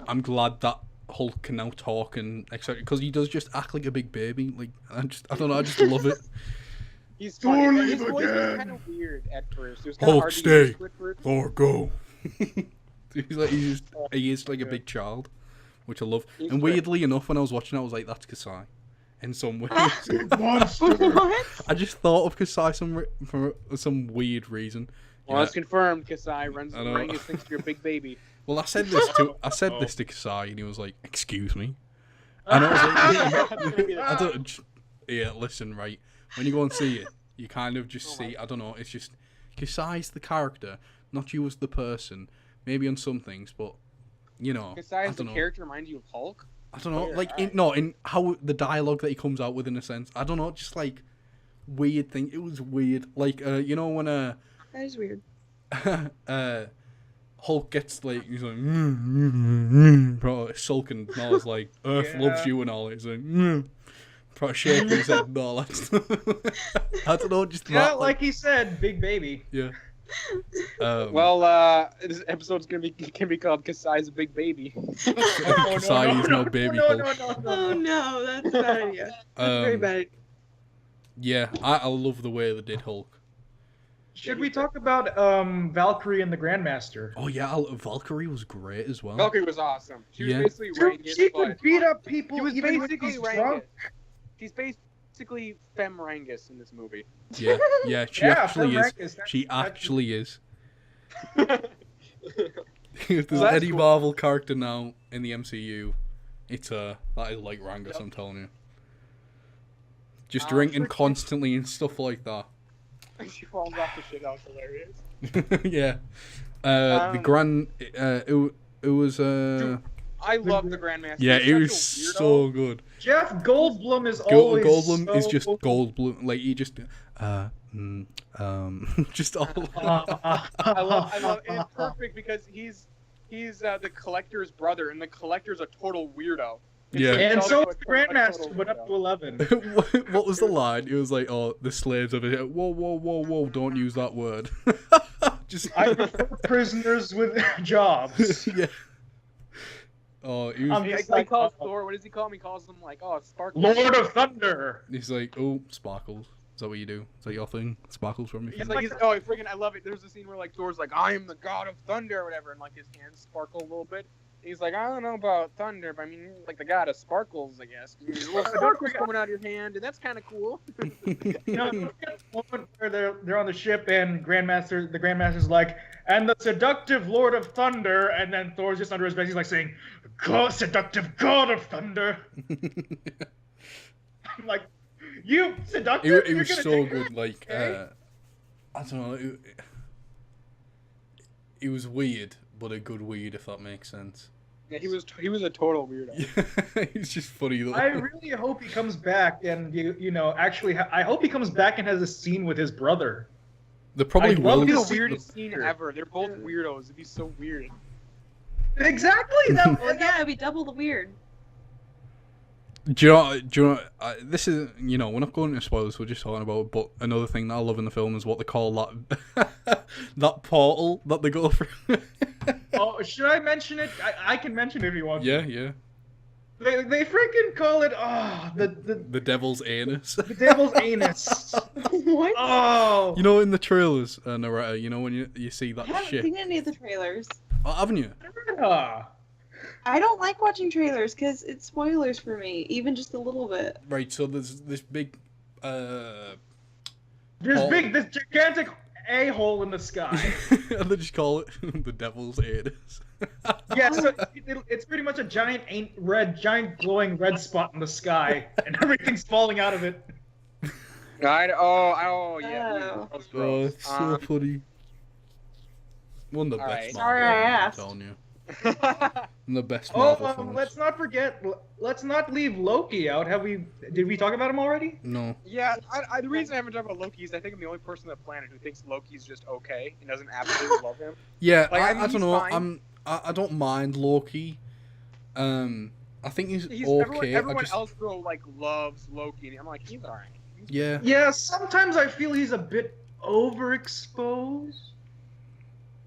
[SPEAKER 1] I'm glad that Hulk can now talk and etc. Because he does just act like a big baby. I don't know, I just love it.
[SPEAKER 3] He's funny. His voice was kind of weird at first. It was kind of
[SPEAKER 1] Hulk,
[SPEAKER 3] hard to
[SPEAKER 1] stay.
[SPEAKER 3] get used to at first.
[SPEAKER 1] Thor, go. He is like a big child, which I love.
[SPEAKER 3] He's
[SPEAKER 1] and
[SPEAKER 3] great.
[SPEAKER 1] weirdly enough, when I was watching it, I was like, that's Kasai. In some ways.
[SPEAKER 2] What?
[SPEAKER 1] I just thought of Kasai for some weird reason.
[SPEAKER 3] Well, it's confirmed. Kasai runs
[SPEAKER 1] I know.
[SPEAKER 3] Rangus thinks you're a big baby.
[SPEAKER 1] Well, I said this to Kasai, and he was like, "Excuse me," and I was like, "Yeah, listen, right. When you go and see it, you kind of just see. I don't know. It's just Kasai's the character, not you as the person. Maybe on some things, but
[SPEAKER 3] Kasai as the character reminds you of Hulk.
[SPEAKER 1] I don't know,
[SPEAKER 3] Weird,
[SPEAKER 1] in how the dialogue that he comes out with, in a sense. I don't know, just weird thing. It was weird, when
[SPEAKER 2] That is weird.
[SPEAKER 1] Hulk gets he's like probably sulking, and I was like, Earth loves you and all. He's like, probably shaking his head and all that. I don't know, just
[SPEAKER 4] Yeah,
[SPEAKER 1] that,
[SPEAKER 4] like he said, big baby.
[SPEAKER 1] yeah.
[SPEAKER 3] This episode's can be called Kasai's a big baby.
[SPEAKER 1] Kasai is no baby Hulk.
[SPEAKER 2] Oh no, that's a bad idea. Very bad.
[SPEAKER 1] Yeah, I love the way they did Hulk.
[SPEAKER 4] Should we talk about Valkyrie and the Grandmaster?
[SPEAKER 1] Oh yeah, Valkyrie was great as well.
[SPEAKER 3] Valkyrie was awesome. She was
[SPEAKER 1] Yeah.
[SPEAKER 3] basically Rangus,
[SPEAKER 4] She
[SPEAKER 3] but
[SPEAKER 4] could beat up people
[SPEAKER 3] she was
[SPEAKER 4] even when
[SPEAKER 3] basically
[SPEAKER 4] he's
[SPEAKER 3] Rangus.
[SPEAKER 4] drunk.
[SPEAKER 3] She's basically Femme Rangus in this movie.
[SPEAKER 1] Yeah, she actually
[SPEAKER 4] Femme
[SPEAKER 1] is.
[SPEAKER 4] Rangus,
[SPEAKER 1] She actually is.
[SPEAKER 3] That's
[SPEAKER 1] If there's
[SPEAKER 3] Well, that's
[SPEAKER 1] any
[SPEAKER 3] cool.
[SPEAKER 1] Marvel character now in the MCU, it's that is like Rangus, I'm telling you. Just drinking
[SPEAKER 3] freaking-
[SPEAKER 1] constantly and stuff like that.
[SPEAKER 3] She falls off the shit. That was hilarious.
[SPEAKER 1] Yeah. The grand. It was.
[SPEAKER 3] I love the Grandmaster.
[SPEAKER 1] Yeah,
[SPEAKER 3] He's
[SPEAKER 1] it was
[SPEAKER 3] such a weirdo.
[SPEAKER 1] so good.
[SPEAKER 4] Jeff Goldblum is always
[SPEAKER 1] Goldblum is
[SPEAKER 4] so-
[SPEAKER 1] just Goldblum. Like he just. Just all.
[SPEAKER 3] I love and it's perfect because he's the Collector's brother, and the Collector's a total weirdo.
[SPEAKER 1] Yeah.
[SPEAKER 4] And
[SPEAKER 3] he's
[SPEAKER 4] so
[SPEAKER 3] also
[SPEAKER 4] is the
[SPEAKER 3] a total
[SPEAKER 4] Grandmaster, but up to
[SPEAKER 3] weirdo.
[SPEAKER 4] 11.
[SPEAKER 1] What was the line? It was like, "Oh, the slaves over here. Whoa! Don't use that word." Just
[SPEAKER 4] I prefer prisoners with jobs.
[SPEAKER 1] yeah. Oh, he was.
[SPEAKER 4] He's
[SPEAKER 3] He
[SPEAKER 4] like,
[SPEAKER 3] calls Thor. What does he call him? He calls him like, oh, Sparkle.
[SPEAKER 4] Lord of Thunder.
[SPEAKER 1] He's like, oh, sparkles. Is that what you do? Is that your thing? Sparkles from me.
[SPEAKER 3] I love it. There's a scene where like Thor's like, I am the god of thunder or whatever, and like his hands sparkle a little bit. He's like, I don't know about thunder, but I mean, like the god of sparkles, I guess. There's a little sparkles coming out of your hand, and that's kind of cool.
[SPEAKER 4] You know, the moment where they're on the ship and the Grandmaster's like, and the seductive Lord of Thunder, and then Thor's just under his bed. He's like saying, God, seductive God of Thunder. I'm like, you seductive.
[SPEAKER 1] It was so good. Like,
[SPEAKER 4] okay?
[SPEAKER 1] I don't know. It was weird, but a good weird, if that makes sense.
[SPEAKER 3] Yeah, he was a total weirdo.
[SPEAKER 1] It's just funny though.
[SPEAKER 4] I really hope he comes back and I hope he comes back and has a scene with his brother.
[SPEAKER 1] They probably
[SPEAKER 4] I'd
[SPEAKER 1] will.
[SPEAKER 4] love
[SPEAKER 3] It'd
[SPEAKER 4] to
[SPEAKER 3] be the weirdest scene ever. They're both weirdos. It'd be so weird.
[SPEAKER 4] Exactly.
[SPEAKER 2] Well, yeah, it'd be double the weird.
[SPEAKER 1] Do you know, this is, we're not going into spoilers, we're just talking about it, but another thing that I love in the film is what they call that that portal that they go through.
[SPEAKER 4] Oh, should I mention it? I can mention it if you want.
[SPEAKER 1] Yeah.
[SPEAKER 4] They freaking call it,
[SPEAKER 1] The devil's anus.
[SPEAKER 4] the devil's anus.
[SPEAKER 2] What?
[SPEAKER 4] Oh.
[SPEAKER 1] In the trailers, Naretta, when you see
[SPEAKER 2] I
[SPEAKER 1] that
[SPEAKER 2] haven't
[SPEAKER 1] shit.
[SPEAKER 2] seen any of the trailers.
[SPEAKER 1] Oh, haven't you?
[SPEAKER 4] Yeah.
[SPEAKER 2] I don't like watching trailers because it's spoilers for me, even just a little bit.
[SPEAKER 1] Right, so there's this big,
[SPEAKER 4] This gigantic a-hole in the sky.
[SPEAKER 1] and they just call it the devil's anus.
[SPEAKER 4] Yeah, so it's pretty much a giant glowing red spot in the sky, and everything's falling out of it.
[SPEAKER 3] Yeah.
[SPEAKER 2] Oh.
[SPEAKER 3] That was
[SPEAKER 1] Oh,
[SPEAKER 3] gross.
[SPEAKER 1] it's so funny. One of the
[SPEAKER 3] Alright.
[SPEAKER 1] best.
[SPEAKER 2] Sorry
[SPEAKER 1] Marvel
[SPEAKER 2] I
[SPEAKER 1] films,
[SPEAKER 2] asked.
[SPEAKER 1] I'm telling you. One of the best Marvel films.
[SPEAKER 4] let's not leave Loki out. Did we talk about him already?
[SPEAKER 1] No.
[SPEAKER 3] Yeah, the reason I haven't talked about Loki is I think I'm the only person on the planet who thinks Loki's just okay and doesn't absolutely love him.
[SPEAKER 1] Yeah,
[SPEAKER 3] Like,
[SPEAKER 1] I
[SPEAKER 3] mean,
[SPEAKER 1] don't know.
[SPEAKER 3] he's fine.
[SPEAKER 1] I don't mind Loki. I think he's
[SPEAKER 3] He's
[SPEAKER 1] okay.
[SPEAKER 3] everyone else though loves Loki, and I'm like, he's alright.
[SPEAKER 1] Yeah.
[SPEAKER 4] Yeah, sometimes I feel he's a bit overexposed.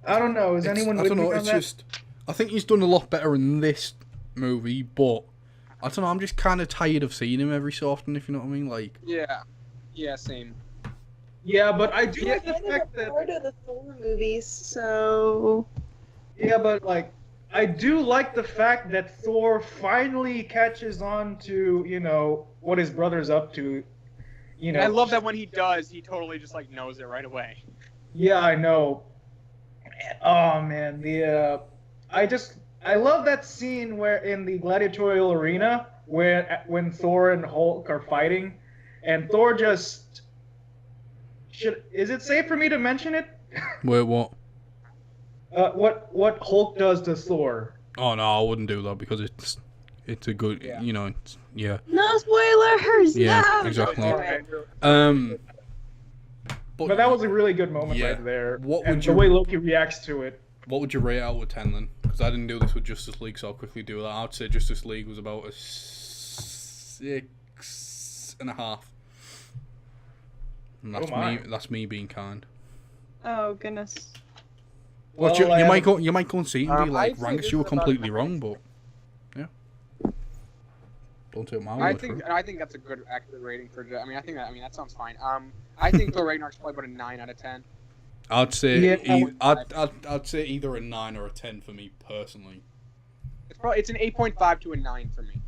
[SPEAKER 4] I don't know. Is anyone
[SPEAKER 1] I
[SPEAKER 4] with
[SPEAKER 1] don't
[SPEAKER 4] me
[SPEAKER 1] know.
[SPEAKER 4] on
[SPEAKER 1] It's
[SPEAKER 4] that?
[SPEAKER 1] just I think he's done a lot better in this movie, but I don't know. I'm just kind of tired of seeing him every so often. If you know what I mean, like.
[SPEAKER 3] Yeah, same.
[SPEAKER 4] Yeah, but I do
[SPEAKER 2] You're
[SPEAKER 4] like the
[SPEAKER 2] kind of
[SPEAKER 4] fact
[SPEAKER 2] a
[SPEAKER 4] that.
[SPEAKER 2] part of the Thor movies, so
[SPEAKER 4] Yeah, but I do like the fact that Thor finally catches on to what his brother's up to.
[SPEAKER 3] I love that when he does, he totally just knows it right away.
[SPEAKER 4] Yeah, I know. Oh man, I love that scene where in the gladiatorial arena when Thor and Hulk are fighting, and Thor just is it safe for me to mention it?
[SPEAKER 1] Wait, what?
[SPEAKER 4] What Hulk does to Thor?
[SPEAKER 1] Oh no, I wouldn't do that because it's a good,
[SPEAKER 3] Yeah.
[SPEAKER 1] yeah.
[SPEAKER 2] no spoilers.
[SPEAKER 1] Yeah,
[SPEAKER 2] no!
[SPEAKER 1] exactly.
[SPEAKER 2] Okay.
[SPEAKER 4] But that was a really good moment
[SPEAKER 1] Yeah.
[SPEAKER 4] right there.
[SPEAKER 1] What
[SPEAKER 4] and
[SPEAKER 1] would
[SPEAKER 4] the
[SPEAKER 1] you-
[SPEAKER 4] way Loki reacts to it.
[SPEAKER 1] What would you rate out of 10 then? Because I didn't do this with Justice League, so I'll quickly do that. I'd say Justice League was about a 6.5. And that's
[SPEAKER 4] Oh my.
[SPEAKER 1] me. That's me being kind.
[SPEAKER 2] Oh goodness.
[SPEAKER 1] Well,
[SPEAKER 4] Well,
[SPEAKER 1] you might go and see it and be like,
[SPEAKER 3] I'd say
[SPEAKER 1] Ranks,
[SPEAKER 3] this
[SPEAKER 1] you were
[SPEAKER 3] is about
[SPEAKER 1] completely
[SPEAKER 3] a
[SPEAKER 1] wrong, but yeah. Don't take my
[SPEAKER 3] I
[SPEAKER 1] word for
[SPEAKER 3] think
[SPEAKER 1] it.
[SPEAKER 3] I think that's a good accurate rating for. That sounds fine. I think Thor Ragnarok's probably about a 9 out of 10.
[SPEAKER 1] I'd say
[SPEAKER 4] Yeah.
[SPEAKER 1] I'd say either a 9 or a 10 for me personally.
[SPEAKER 3] It's an 8.5 to a 9 for me.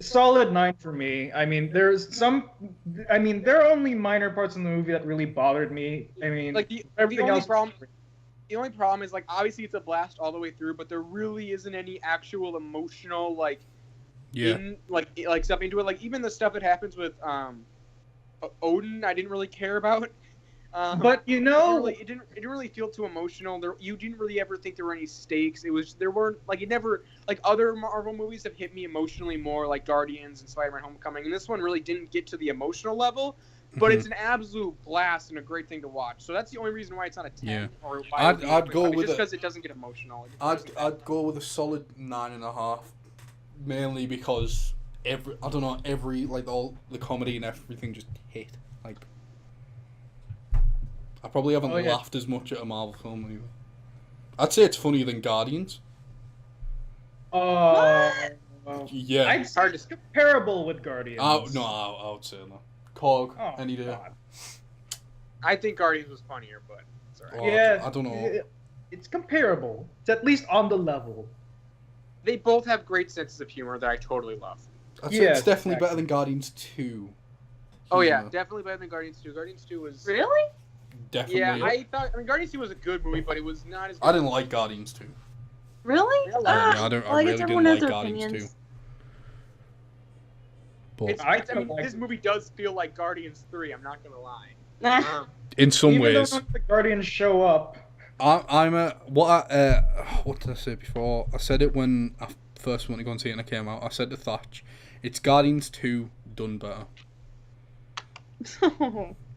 [SPEAKER 4] Solid 9 for me. I mean, there are only minor parts in the movie that really bothered me. I mean,
[SPEAKER 3] The
[SPEAKER 4] everything
[SPEAKER 3] only
[SPEAKER 4] else.
[SPEAKER 3] problem. The only problem is obviously it's a blast all the way through, but there really isn't any actual emotional
[SPEAKER 1] Yeah.
[SPEAKER 3] stuff into it. Even the stuff that happens with Odin, I didn't really care about.
[SPEAKER 4] But
[SPEAKER 3] it didn't really feel too emotional. You didn't really ever think there were any stakes. There weren't it never other Marvel movies have hit me emotionally more, like Guardians and Spider-Man: Homecoming, and this one really didn't get to the emotional level. But it's an absolute blast and a great thing to watch. So that's the only reason why it's not a 10.
[SPEAKER 1] Yeah.
[SPEAKER 3] Or why
[SPEAKER 1] I'd go with
[SPEAKER 3] just
[SPEAKER 1] it.
[SPEAKER 3] because it doesn't get emotional.
[SPEAKER 1] I'd go with a solid 9.5, mainly because every all the comedy and everything just hit. I probably haven't laughed as much at a Marvel film either. I'd say it's funnier than Guardians. Yeah.
[SPEAKER 4] I'd say it's comparable with Guardians.
[SPEAKER 1] No, I would say no. Cog,
[SPEAKER 4] Oh,
[SPEAKER 1] any day.
[SPEAKER 4] God.
[SPEAKER 3] I think Guardians was funnier, but it's alright.
[SPEAKER 1] Oh,
[SPEAKER 4] Yeah,
[SPEAKER 1] I don't know.
[SPEAKER 4] It's comparable. It's at least on the level.
[SPEAKER 3] They both have great senses of humor that I totally love.
[SPEAKER 1] I'd say
[SPEAKER 4] Yes,
[SPEAKER 1] it's definitely
[SPEAKER 4] exactly.
[SPEAKER 1] better than Guardians 2.
[SPEAKER 3] Oh yeah,
[SPEAKER 1] Humor.
[SPEAKER 3] definitely better than Guardians 2. Guardians 2 was
[SPEAKER 2] Really?
[SPEAKER 1] Definitely.
[SPEAKER 3] yeah. I mean, Guardians 2 was a good movie, but it was not as. Good.
[SPEAKER 1] I didn't like Guardians 2.
[SPEAKER 2] Really?
[SPEAKER 3] Really?
[SPEAKER 2] Ah,
[SPEAKER 1] I
[SPEAKER 2] well, I
[SPEAKER 1] really
[SPEAKER 2] guess
[SPEAKER 1] didn't
[SPEAKER 2] everyone
[SPEAKER 1] like
[SPEAKER 2] has their
[SPEAKER 1] Guardians 2.
[SPEAKER 2] opinions.
[SPEAKER 1] But
[SPEAKER 3] I
[SPEAKER 4] kinda
[SPEAKER 3] mean,
[SPEAKER 4] like
[SPEAKER 3] this
[SPEAKER 4] it.
[SPEAKER 3] movie does feel like Guardians 3. I'm not gonna lie.
[SPEAKER 2] Nah.
[SPEAKER 1] in some
[SPEAKER 4] Even
[SPEAKER 1] ways,
[SPEAKER 4] though the Guardians show up.
[SPEAKER 1] what did I say before? I said it when I first went to go and see it and it came out. I said to Thatch, it's Guardians 2 done better.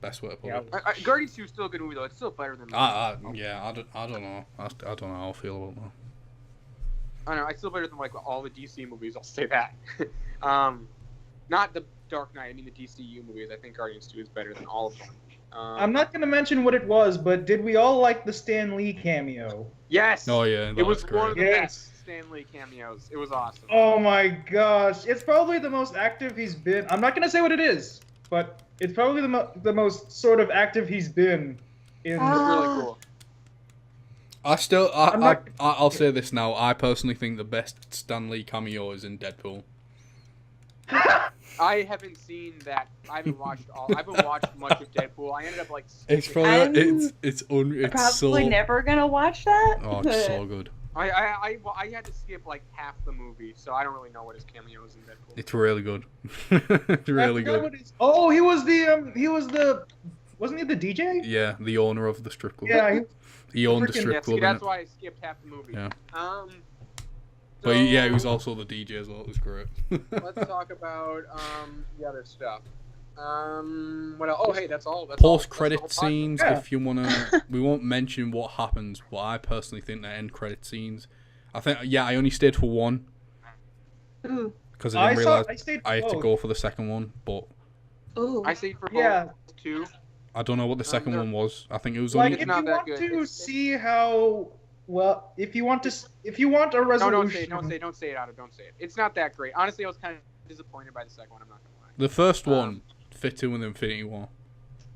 [SPEAKER 1] Best way to put
[SPEAKER 4] Yeah.
[SPEAKER 1] it.
[SPEAKER 3] Guardians 2 is still a good movie though. It's still better than.
[SPEAKER 1] I don't know. I don't know how I feel about that.
[SPEAKER 3] I don't know. It's still better than like all the DC movies. I'll say that. Not the Dark Knight. I mean the DCU movies. I think Guardians 2 is better than all of them.
[SPEAKER 4] I'm not going to mention what it was, but did we all like the Stan Lee cameo?
[SPEAKER 3] Yes.
[SPEAKER 1] Oh yeah,
[SPEAKER 3] It
[SPEAKER 1] that
[SPEAKER 3] was
[SPEAKER 1] great.
[SPEAKER 3] one of the
[SPEAKER 4] Yes.
[SPEAKER 3] best Stan Lee cameos. It was awesome.
[SPEAKER 4] Oh my gosh. It's probably the most active he's been. I'm not going to say what it is, but it's probably the most sort of active he's been in.
[SPEAKER 3] It's really cool.
[SPEAKER 1] I'll say this now. I personally think the best Stan Lee cameo is in Deadpool.
[SPEAKER 3] I haven't seen that. I haven't watched much of Deadpool. I ended up like.
[SPEAKER 1] It's
[SPEAKER 3] skipping
[SPEAKER 1] probably
[SPEAKER 2] I'm
[SPEAKER 1] it's
[SPEAKER 2] Probably
[SPEAKER 1] so
[SPEAKER 2] never gonna watch that.
[SPEAKER 1] oh it's so good.
[SPEAKER 3] I had to skip like half the movie, so I don't really know what his cameo is in Deadpool.
[SPEAKER 1] It's really good. It's really
[SPEAKER 4] I forgot
[SPEAKER 1] good.
[SPEAKER 4] what his- Oh, he was the wasn't he the DJ?
[SPEAKER 1] Yeah, the owner of the strip club.
[SPEAKER 4] Yeah,
[SPEAKER 1] He owned the
[SPEAKER 4] freaking-
[SPEAKER 1] strip
[SPEAKER 3] Yeah, see,
[SPEAKER 1] club.
[SPEAKER 3] that's
[SPEAKER 1] innit?
[SPEAKER 3] why I skipped half the movie.
[SPEAKER 1] Yeah.
[SPEAKER 3] So,
[SPEAKER 1] But yeah, he was also the DJ as well. It was great.
[SPEAKER 3] Let's talk about the other stuff. What else? Oh, hey, that's all. That's
[SPEAKER 1] Post-credit
[SPEAKER 3] all. That's the whole podcast.
[SPEAKER 1] scenes,
[SPEAKER 4] Yeah.
[SPEAKER 1] if you wanna, we won't mention what happens. But I personally think the end credit scenes. I think I only stayed for one
[SPEAKER 2] Ooh.
[SPEAKER 1] because I didn't realize
[SPEAKER 4] I stayed
[SPEAKER 1] I had to
[SPEAKER 4] close.
[SPEAKER 1] go for the second one. But
[SPEAKER 2] Ooh.
[SPEAKER 3] I stayed for
[SPEAKER 4] Yeah.
[SPEAKER 3] both too.
[SPEAKER 1] I don't know what the second
[SPEAKER 3] they're-
[SPEAKER 1] one was. I think it was
[SPEAKER 4] Like
[SPEAKER 1] only.
[SPEAKER 3] It's
[SPEAKER 4] if
[SPEAKER 3] not
[SPEAKER 4] you
[SPEAKER 3] that
[SPEAKER 4] want
[SPEAKER 3] good.
[SPEAKER 4] to
[SPEAKER 3] It's-
[SPEAKER 4] see how well, if you want a
[SPEAKER 3] No,
[SPEAKER 4] resolution.
[SPEAKER 3] don't say it, Otto. Don't say it. It's not that great. Honestly, I was kind of disappointed by the second one. I'm not gonna lie.
[SPEAKER 1] The first
[SPEAKER 3] Um,
[SPEAKER 1] one fit in with Infinity War.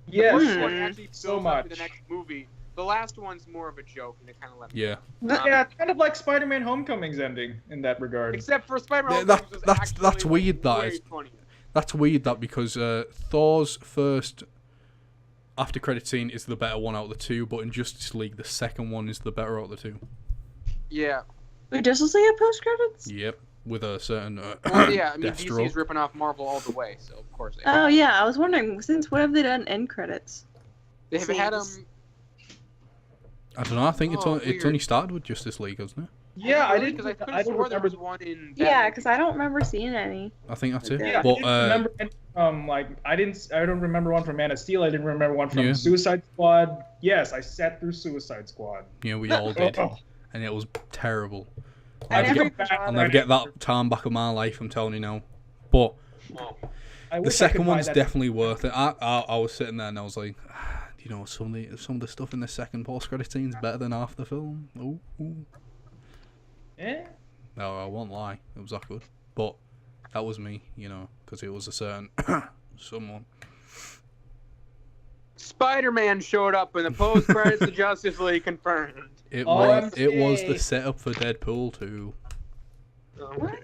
[SPEAKER 4] Yes,
[SPEAKER 3] The first one
[SPEAKER 2] Mm.
[SPEAKER 3] actually
[SPEAKER 4] so
[SPEAKER 3] builds up to
[SPEAKER 4] much.
[SPEAKER 3] the next movie. The last one's more of a joke, and it kind of let me.
[SPEAKER 1] Yeah.
[SPEAKER 4] Yeah, it's kind of like Spider-Man: Homecoming's ending in that regard.
[SPEAKER 3] Except for Spider-Man.
[SPEAKER 1] Yeah,
[SPEAKER 3] Homecoming was
[SPEAKER 1] that's
[SPEAKER 3] actually,
[SPEAKER 1] weird, that
[SPEAKER 3] way
[SPEAKER 1] is.
[SPEAKER 3] funnier.
[SPEAKER 1] That's weird that because Thor's first after credit scene is the better one out of the two, but in Justice League the second one is the better out of the two.
[SPEAKER 3] Yeah.
[SPEAKER 2] Wait, Justice League have post credits?
[SPEAKER 1] Yep, with a certain
[SPEAKER 3] Well, yeah. I mean,
[SPEAKER 1] Deathstroke.
[SPEAKER 3] DC is ripping off Marvel all the way, so of course they.
[SPEAKER 2] Oh yeah, I was wondering since when have they done end credits?
[SPEAKER 3] They have had
[SPEAKER 2] scenes.
[SPEAKER 1] I don't know. I think
[SPEAKER 3] Oh,
[SPEAKER 1] it's
[SPEAKER 3] weird.
[SPEAKER 1] only started with Justice League, hasn't it?
[SPEAKER 4] Yeah, I didn't.
[SPEAKER 3] because I could
[SPEAKER 4] I
[SPEAKER 3] have
[SPEAKER 4] didn't
[SPEAKER 3] swore there
[SPEAKER 4] remember.
[SPEAKER 3] was one in.
[SPEAKER 2] Yeah, because I don't remember seeing any.
[SPEAKER 1] I think that's it.
[SPEAKER 3] Okay.
[SPEAKER 4] Yeah,
[SPEAKER 1] But
[SPEAKER 4] I didn't remember any from like I don't remember one from Man of Steel. I didn't remember one from
[SPEAKER 1] Yeah.
[SPEAKER 4] Suicide Squad. Yes, I sat through Suicide Squad.
[SPEAKER 1] yeah, we all did,
[SPEAKER 4] Oh,
[SPEAKER 1] and it was terrible.
[SPEAKER 2] I
[SPEAKER 1] I'll never,
[SPEAKER 2] never-
[SPEAKER 1] get, I'll never get that time back of my life. I'm telling you now. But
[SPEAKER 4] I
[SPEAKER 1] the
[SPEAKER 4] wish I could
[SPEAKER 1] second
[SPEAKER 4] buy
[SPEAKER 1] one's
[SPEAKER 4] that.
[SPEAKER 1] definitely worth it. I was sitting there and I was like, you know, some of the stuff in the second post credit scene is better than half the film. Ooh.
[SPEAKER 4] Eh?
[SPEAKER 1] No, I won't lie. It was that good. But that was me, you know, because it was a certain someone.
[SPEAKER 3] Spider-Man showed up in the post-credits of Justice League confirmed.
[SPEAKER 1] It
[SPEAKER 4] OMG.
[SPEAKER 1] was the setup for Deadpool 2.
[SPEAKER 2] What?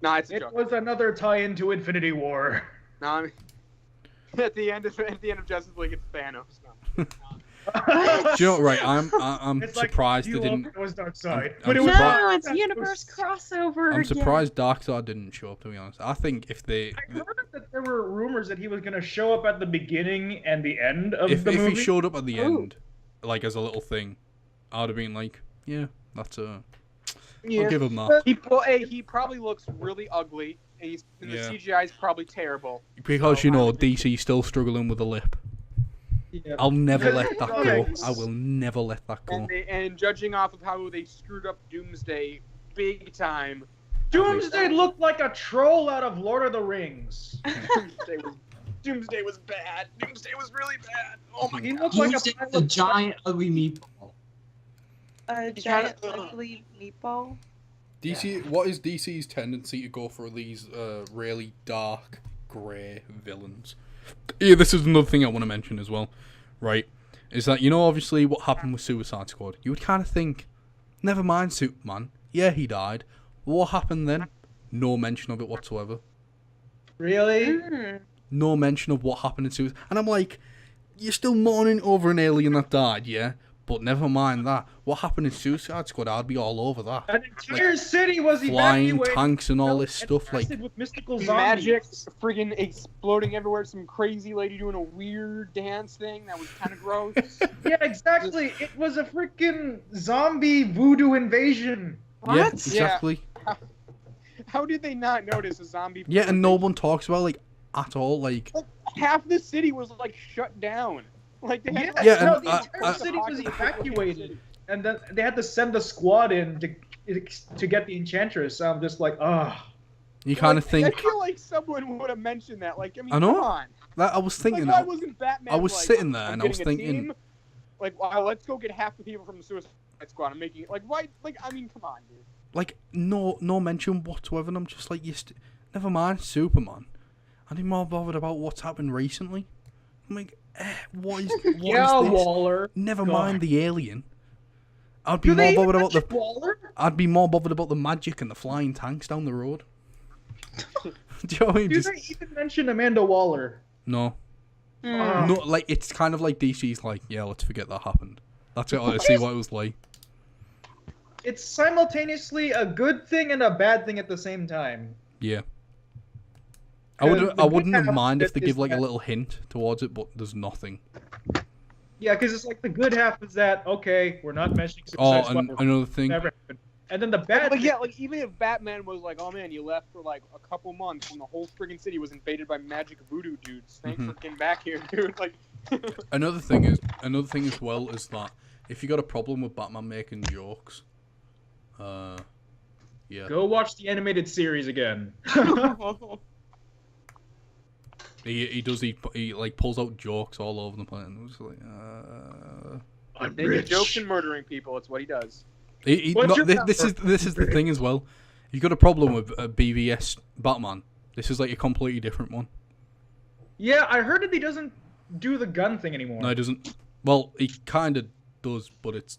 [SPEAKER 3] No, it's a
[SPEAKER 4] It
[SPEAKER 3] joke.
[SPEAKER 4] was another tie-in to Infinity War.
[SPEAKER 3] No, I mean, at the end of Justice League, it's Thanos. No.
[SPEAKER 1] Do you know what, right? I'm
[SPEAKER 4] It's like,
[SPEAKER 1] surprised
[SPEAKER 4] you
[SPEAKER 1] they didn't.
[SPEAKER 4] was Dark Side,
[SPEAKER 1] I'm
[SPEAKER 4] but it was
[SPEAKER 1] surprised-
[SPEAKER 2] No, it's
[SPEAKER 4] Thanos.
[SPEAKER 2] universe crossover.
[SPEAKER 1] I'm
[SPEAKER 2] again.
[SPEAKER 1] surprised Darkseid didn't show up. To be honest, I think if they,
[SPEAKER 4] I heard that there were rumors that he was going to show up at the beginning and the end of
[SPEAKER 1] if
[SPEAKER 4] the movie.
[SPEAKER 1] he showed up at the
[SPEAKER 2] Ooh.
[SPEAKER 1] end, like as a little thing, I'd have been like, yeah, that's a.
[SPEAKER 3] Yeah.
[SPEAKER 1] I'll give him that
[SPEAKER 3] He probably looks really ugly, and the
[SPEAKER 1] Yeah.
[SPEAKER 3] CGI is probably terrible.
[SPEAKER 1] because
[SPEAKER 3] So,
[SPEAKER 1] you know
[SPEAKER 3] I think-
[SPEAKER 1] DC's still struggling with the lip.
[SPEAKER 4] Yeah.
[SPEAKER 1] I'll never
[SPEAKER 4] Because
[SPEAKER 1] let that go.
[SPEAKER 4] comics-
[SPEAKER 1] I will never let that go.
[SPEAKER 3] And judging off of how they screwed up Doomsday big time,
[SPEAKER 4] Doomsday looked like a troll out of Lord of the Rings.
[SPEAKER 3] Doomsday was bad. Doomsday was really bad. Oh my
[SPEAKER 4] He
[SPEAKER 3] god.
[SPEAKER 4] looked like
[SPEAKER 5] Doomsday
[SPEAKER 4] a
[SPEAKER 5] is a giant ugly meatball.
[SPEAKER 2] A
[SPEAKER 3] He's
[SPEAKER 2] giant
[SPEAKER 3] kinda-
[SPEAKER 2] ugly meatball.
[SPEAKER 1] DC. What is DC's tendency to go for these really dark, grey villains? Yeah, this is another thing I want to mention as well, right? Is that, you know, obviously what happened with Suicide Squad? You would kind of think, never mind Superman. Yeah, he died. What happened then? No mention of it whatsoever.
[SPEAKER 4] Really?
[SPEAKER 1] No mention of what happened in Suicide. And I'm like, you're still mourning over an alien that died, yeah? But never mind that. What happened in Suicide Squad? I'd be all over that.
[SPEAKER 4] An entire city was
[SPEAKER 1] Flying
[SPEAKER 4] evacuated.
[SPEAKER 1] tanks and all this stuff, like
[SPEAKER 4] With mystical
[SPEAKER 3] Magic
[SPEAKER 4] zombies.
[SPEAKER 3] friggin' exploding everywhere. Some crazy lady doing a weird dance thing that was kind of gross.
[SPEAKER 4] Yeah, exactly. It was a freaking zombie voodoo invasion.
[SPEAKER 1] yeah, exactly.
[SPEAKER 3] How did they not notice a zombie?
[SPEAKER 1] Yeah, and no one talks about like at all, like.
[SPEAKER 3] Half the city was like shut down. Like they had,
[SPEAKER 1] Yeah,
[SPEAKER 4] no,
[SPEAKER 1] and
[SPEAKER 4] the entire city was evacuated, and then they had to send the squad in to get the Enchantress. So I'm just like,
[SPEAKER 1] You kind of
[SPEAKER 3] I
[SPEAKER 1] think.
[SPEAKER 3] feel like someone would have mentioned that. Like, I mean,
[SPEAKER 1] I know.
[SPEAKER 3] come on.
[SPEAKER 1] That I was thinking.
[SPEAKER 3] Like, why wasn't Batman?
[SPEAKER 1] I was
[SPEAKER 3] like,
[SPEAKER 1] sitting there
[SPEAKER 3] I'm
[SPEAKER 1] and I was
[SPEAKER 3] getting a
[SPEAKER 1] thinking.
[SPEAKER 3] team, like, wow, let's go get half the people from the Suicide Squad. I'm making it like, why? Like, I mean, come on, dude.
[SPEAKER 1] Like no mention whatsoever, and I'm just like, never mind Superman. I'd be more bothered about what's happened recently. I'm like, what is this?
[SPEAKER 4] Waller.
[SPEAKER 1] Never
[SPEAKER 4] God.
[SPEAKER 1] mind the alien. I'd be
[SPEAKER 4] Do
[SPEAKER 1] more
[SPEAKER 4] they
[SPEAKER 1] bothered
[SPEAKER 4] even
[SPEAKER 1] about the.
[SPEAKER 4] mention Waller?
[SPEAKER 1] I'd be more bothered about the magic and the flying tanks down the road. Do you know what I mean?
[SPEAKER 4] Do they even mention Amanda Waller?
[SPEAKER 1] No,
[SPEAKER 2] Mm.
[SPEAKER 1] no. Like it's kind of like DC's like, yeah, let's forget that happened. That's it. I see what it was like.
[SPEAKER 4] It's simultaneously a good thing and a bad thing at the same time.
[SPEAKER 1] Yeah. I
[SPEAKER 4] Because
[SPEAKER 1] would.
[SPEAKER 4] the
[SPEAKER 1] I
[SPEAKER 4] good
[SPEAKER 1] wouldn't
[SPEAKER 4] half
[SPEAKER 1] mind
[SPEAKER 4] of
[SPEAKER 1] if they
[SPEAKER 4] it
[SPEAKER 1] give
[SPEAKER 4] is
[SPEAKER 1] like a
[SPEAKER 4] that-
[SPEAKER 1] little hint towards it, but there's nothing.
[SPEAKER 4] Yeah, because it's like the good half is that, okay, we're not mentioning
[SPEAKER 1] Oh,
[SPEAKER 4] Suicide Squad.
[SPEAKER 1] and another thing.
[SPEAKER 4] Never happened. And then the bad
[SPEAKER 3] Like, yeah, like even if Batman was like, oh man, you left for like a couple months and the whole friggin' city was invaded by magic voodoo dudes. Thanks
[SPEAKER 1] Mhm.
[SPEAKER 3] for getting back here, dude. Like,
[SPEAKER 1] Another thing as well is that if you got a problem with Batman making jokes, yeah,
[SPEAKER 4] Go watch the animated series again.
[SPEAKER 1] he does he like pulls out jokes all over the place. And it's like,
[SPEAKER 4] I'm
[SPEAKER 3] making jokes and murdering people. It's what he does.
[SPEAKER 4] What's your
[SPEAKER 1] this is the thing as well. You got a problem with BVS Batman. This is like a completely different one.
[SPEAKER 4] Yeah, I heard that he doesn't do the gun thing anymore.
[SPEAKER 1] No, he doesn't. Well, he kind of does, but it's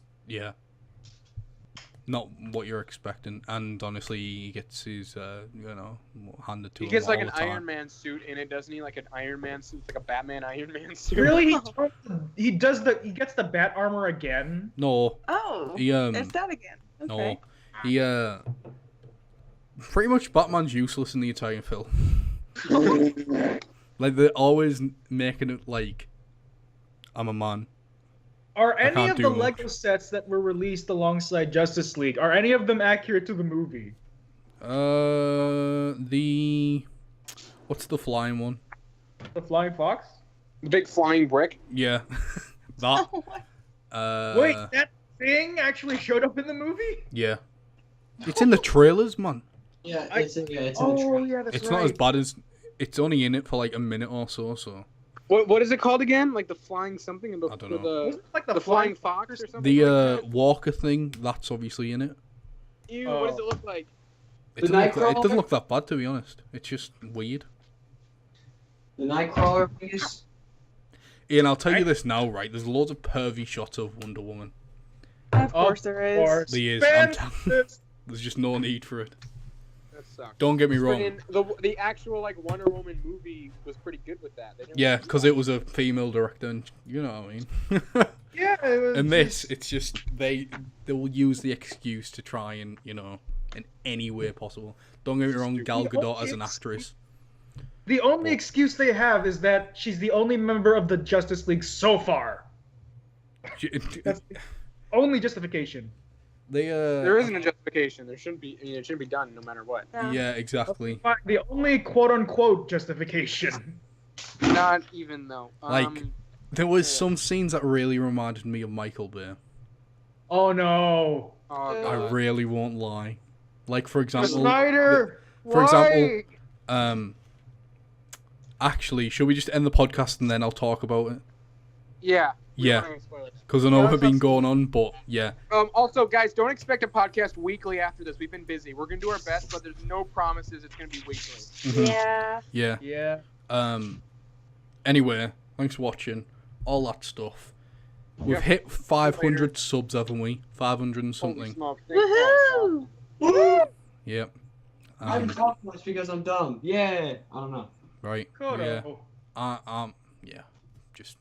[SPEAKER 1] not what you're expecting. And honestly, he gets his handed to
[SPEAKER 3] He
[SPEAKER 1] him
[SPEAKER 3] gets like
[SPEAKER 1] all
[SPEAKER 3] an
[SPEAKER 1] the time.
[SPEAKER 3] Iron Man suit in it, doesn't he? Like an Iron Man suit, like a Batman Iron Man suit.
[SPEAKER 4] Really? He gets the bat armor again.
[SPEAKER 1] No,
[SPEAKER 2] Oh,
[SPEAKER 1] he
[SPEAKER 2] it's that again. Okay.
[SPEAKER 1] no, he pretty much Batman's useless in the entire film. Like they're always making it like I'm a man.
[SPEAKER 4] Are any
[SPEAKER 1] can't
[SPEAKER 4] of
[SPEAKER 1] do
[SPEAKER 4] the
[SPEAKER 1] much.
[SPEAKER 4] Lego sets that were released alongside Justice League, are any of them accurate to the movie?
[SPEAKER 1] What's the flying one?
[SPEAKER 4] The Flying Fox?
[SPEAKER 3] The big flying brick.
[SPEAKER 1] Yeah, that.
[SPEAKER 4] Wait, that thing actually showed up in the movie?
[SPEAKER 1] Yeah, it's in the trailers, man.
[SPEAKER 5] Yeah,
[SPEAKER 4] I-
[SPEAKER 5] it's in the trailer.
[SPEAKER 4] yeah, that's
[SPEAKER 1] It's not as bad as. It's only in it for like a minute or so. So
[SPEAKER 3] What is it called again? Like the flying something?
[SPEAKER 1] I don't know.
[SPEAKER 3] The,
[SPEAKER 4] Wasn't it like
[SPEAKER 3] the flying fox or something?
[SPEAKER 1] the
[SPEAKER 3] like that?
[SPEAKER 1] Walker thing, that's obviously in it.
[SPEAKER 3] Ew, what does it look like?
[SPEAKER 1] It
[SPEAKER 5] The
[SPEAKER 1] doesn't
[SPEAKER 5] Nightcrawler?
[SPEAKER 1] look that bad, to be honest. It's just weird.
[SPEAKER 5] The Nightcrawler piece.
[SPEAKER 1] Ian, I'll tell you this now, right? There's loads of pervy shots of Wonder Woman.
[SPEAKER 2] Of course there is.
[SPEAKER 4] course.
[SPEAKER 1] There is. I'm
[SPEAKER 4] Fan-
[SPEAKER 1] There's just no need for it.
[SPEAKER 3] That sucks.
[SPEAKER 1] Don't get me wrong.
[SPEAKER 3] Friggin' the actual like Wonder Woman movie was pretty good with that. They didn't
[SPEAKER 1] Yeah,
[SPEAKER 3] really do
[SPEAKER 1] because
[SPEAKER 3] that.
[SPEAKER 1] it was a female director, and you know what I mean.
[SPEAKER 4] Yeah, it was
[SPEAKER 1] And this, it's just they will use the excuse to try and in any way possible. Don't get me wrong, Gal
[SPEAKER 4] The
[SPEAKER 1] Gadot
[SPEAKER 4] only
[SPEAKER 1] as an actress.
[SPEAKER 4] The only excuse they have is that she's the only member of the Justice League so far. That's the only justification.
[SPEAKER 1] They
[SPEAKER 3] There isn't a justification. There shouldn't be. I mean, it shouldn't be done no matter what.
[SPEAKER 2] No.
[SPEAKER 1] Yeah, exactly.
[SPEAKER 4] The only quote-unquote justification.
[SPEAKER 3] Not even though.
[SPEAKER 1] Like, there was some scenes that really reminded me of Michael Bay.
[SPEAKER 4] Oh no.
[SPEAKER 3] Oh,
[SPEAKER 1] I
[SPEAKER 3] God.
[SPEAKER 1] really won't lie. Like, for example,
[SPEAKER 4] Snyder!
[SPEAKER 1] for
[SPEAKER 4] why?
[SPEAKER 1] example, actually, should we just end the podcast and then I'll talk about it?
[SPEAKER 3] Yeah. we
[SPEAKER 1] Yeah.
[SPEAKER 3] don't have spoilers.
[SPEAKER 1] Because I know
[SPEAKER 3] Yeah,
[SPEAKER 1] we've been
[SPEAKER 3] that's-
[SPEAKER 1] going on, but yeah.
[SPEAKER 3] Also, guys, don't expect a podcast weekly after this. We've been busy. We're gonna do our best, but there's no promises it's gonna be weekly.
[SPEAKER 1] Mhm.
[SPEAKER 2] Yeah.
[SPEAKER 1] Yeah.
[SPEAKER 4] Yeah.
[SPEAKER 1] Anyway, thanks for watching. All that stuff. We've
[SPEAKER 3] Yep.
[SPEAKER 1] hit 500 subs, haven't we? 500 and
[SPEAKER 3] Holy
[SPEAKER 1] something.
[SPEAKER 3] smoke. Thank God.
[SPEAKER 2] Woohoo!
[SPEAKER 1] Yep.
[SPEAKER 5] I haven't talked much because I'm dumb. Yeah. I don't know.
[SPEAKER 1] Right.
[SPEAKER 4] Kodo.
[SPEAKER 1] Yeah. Yeah. Just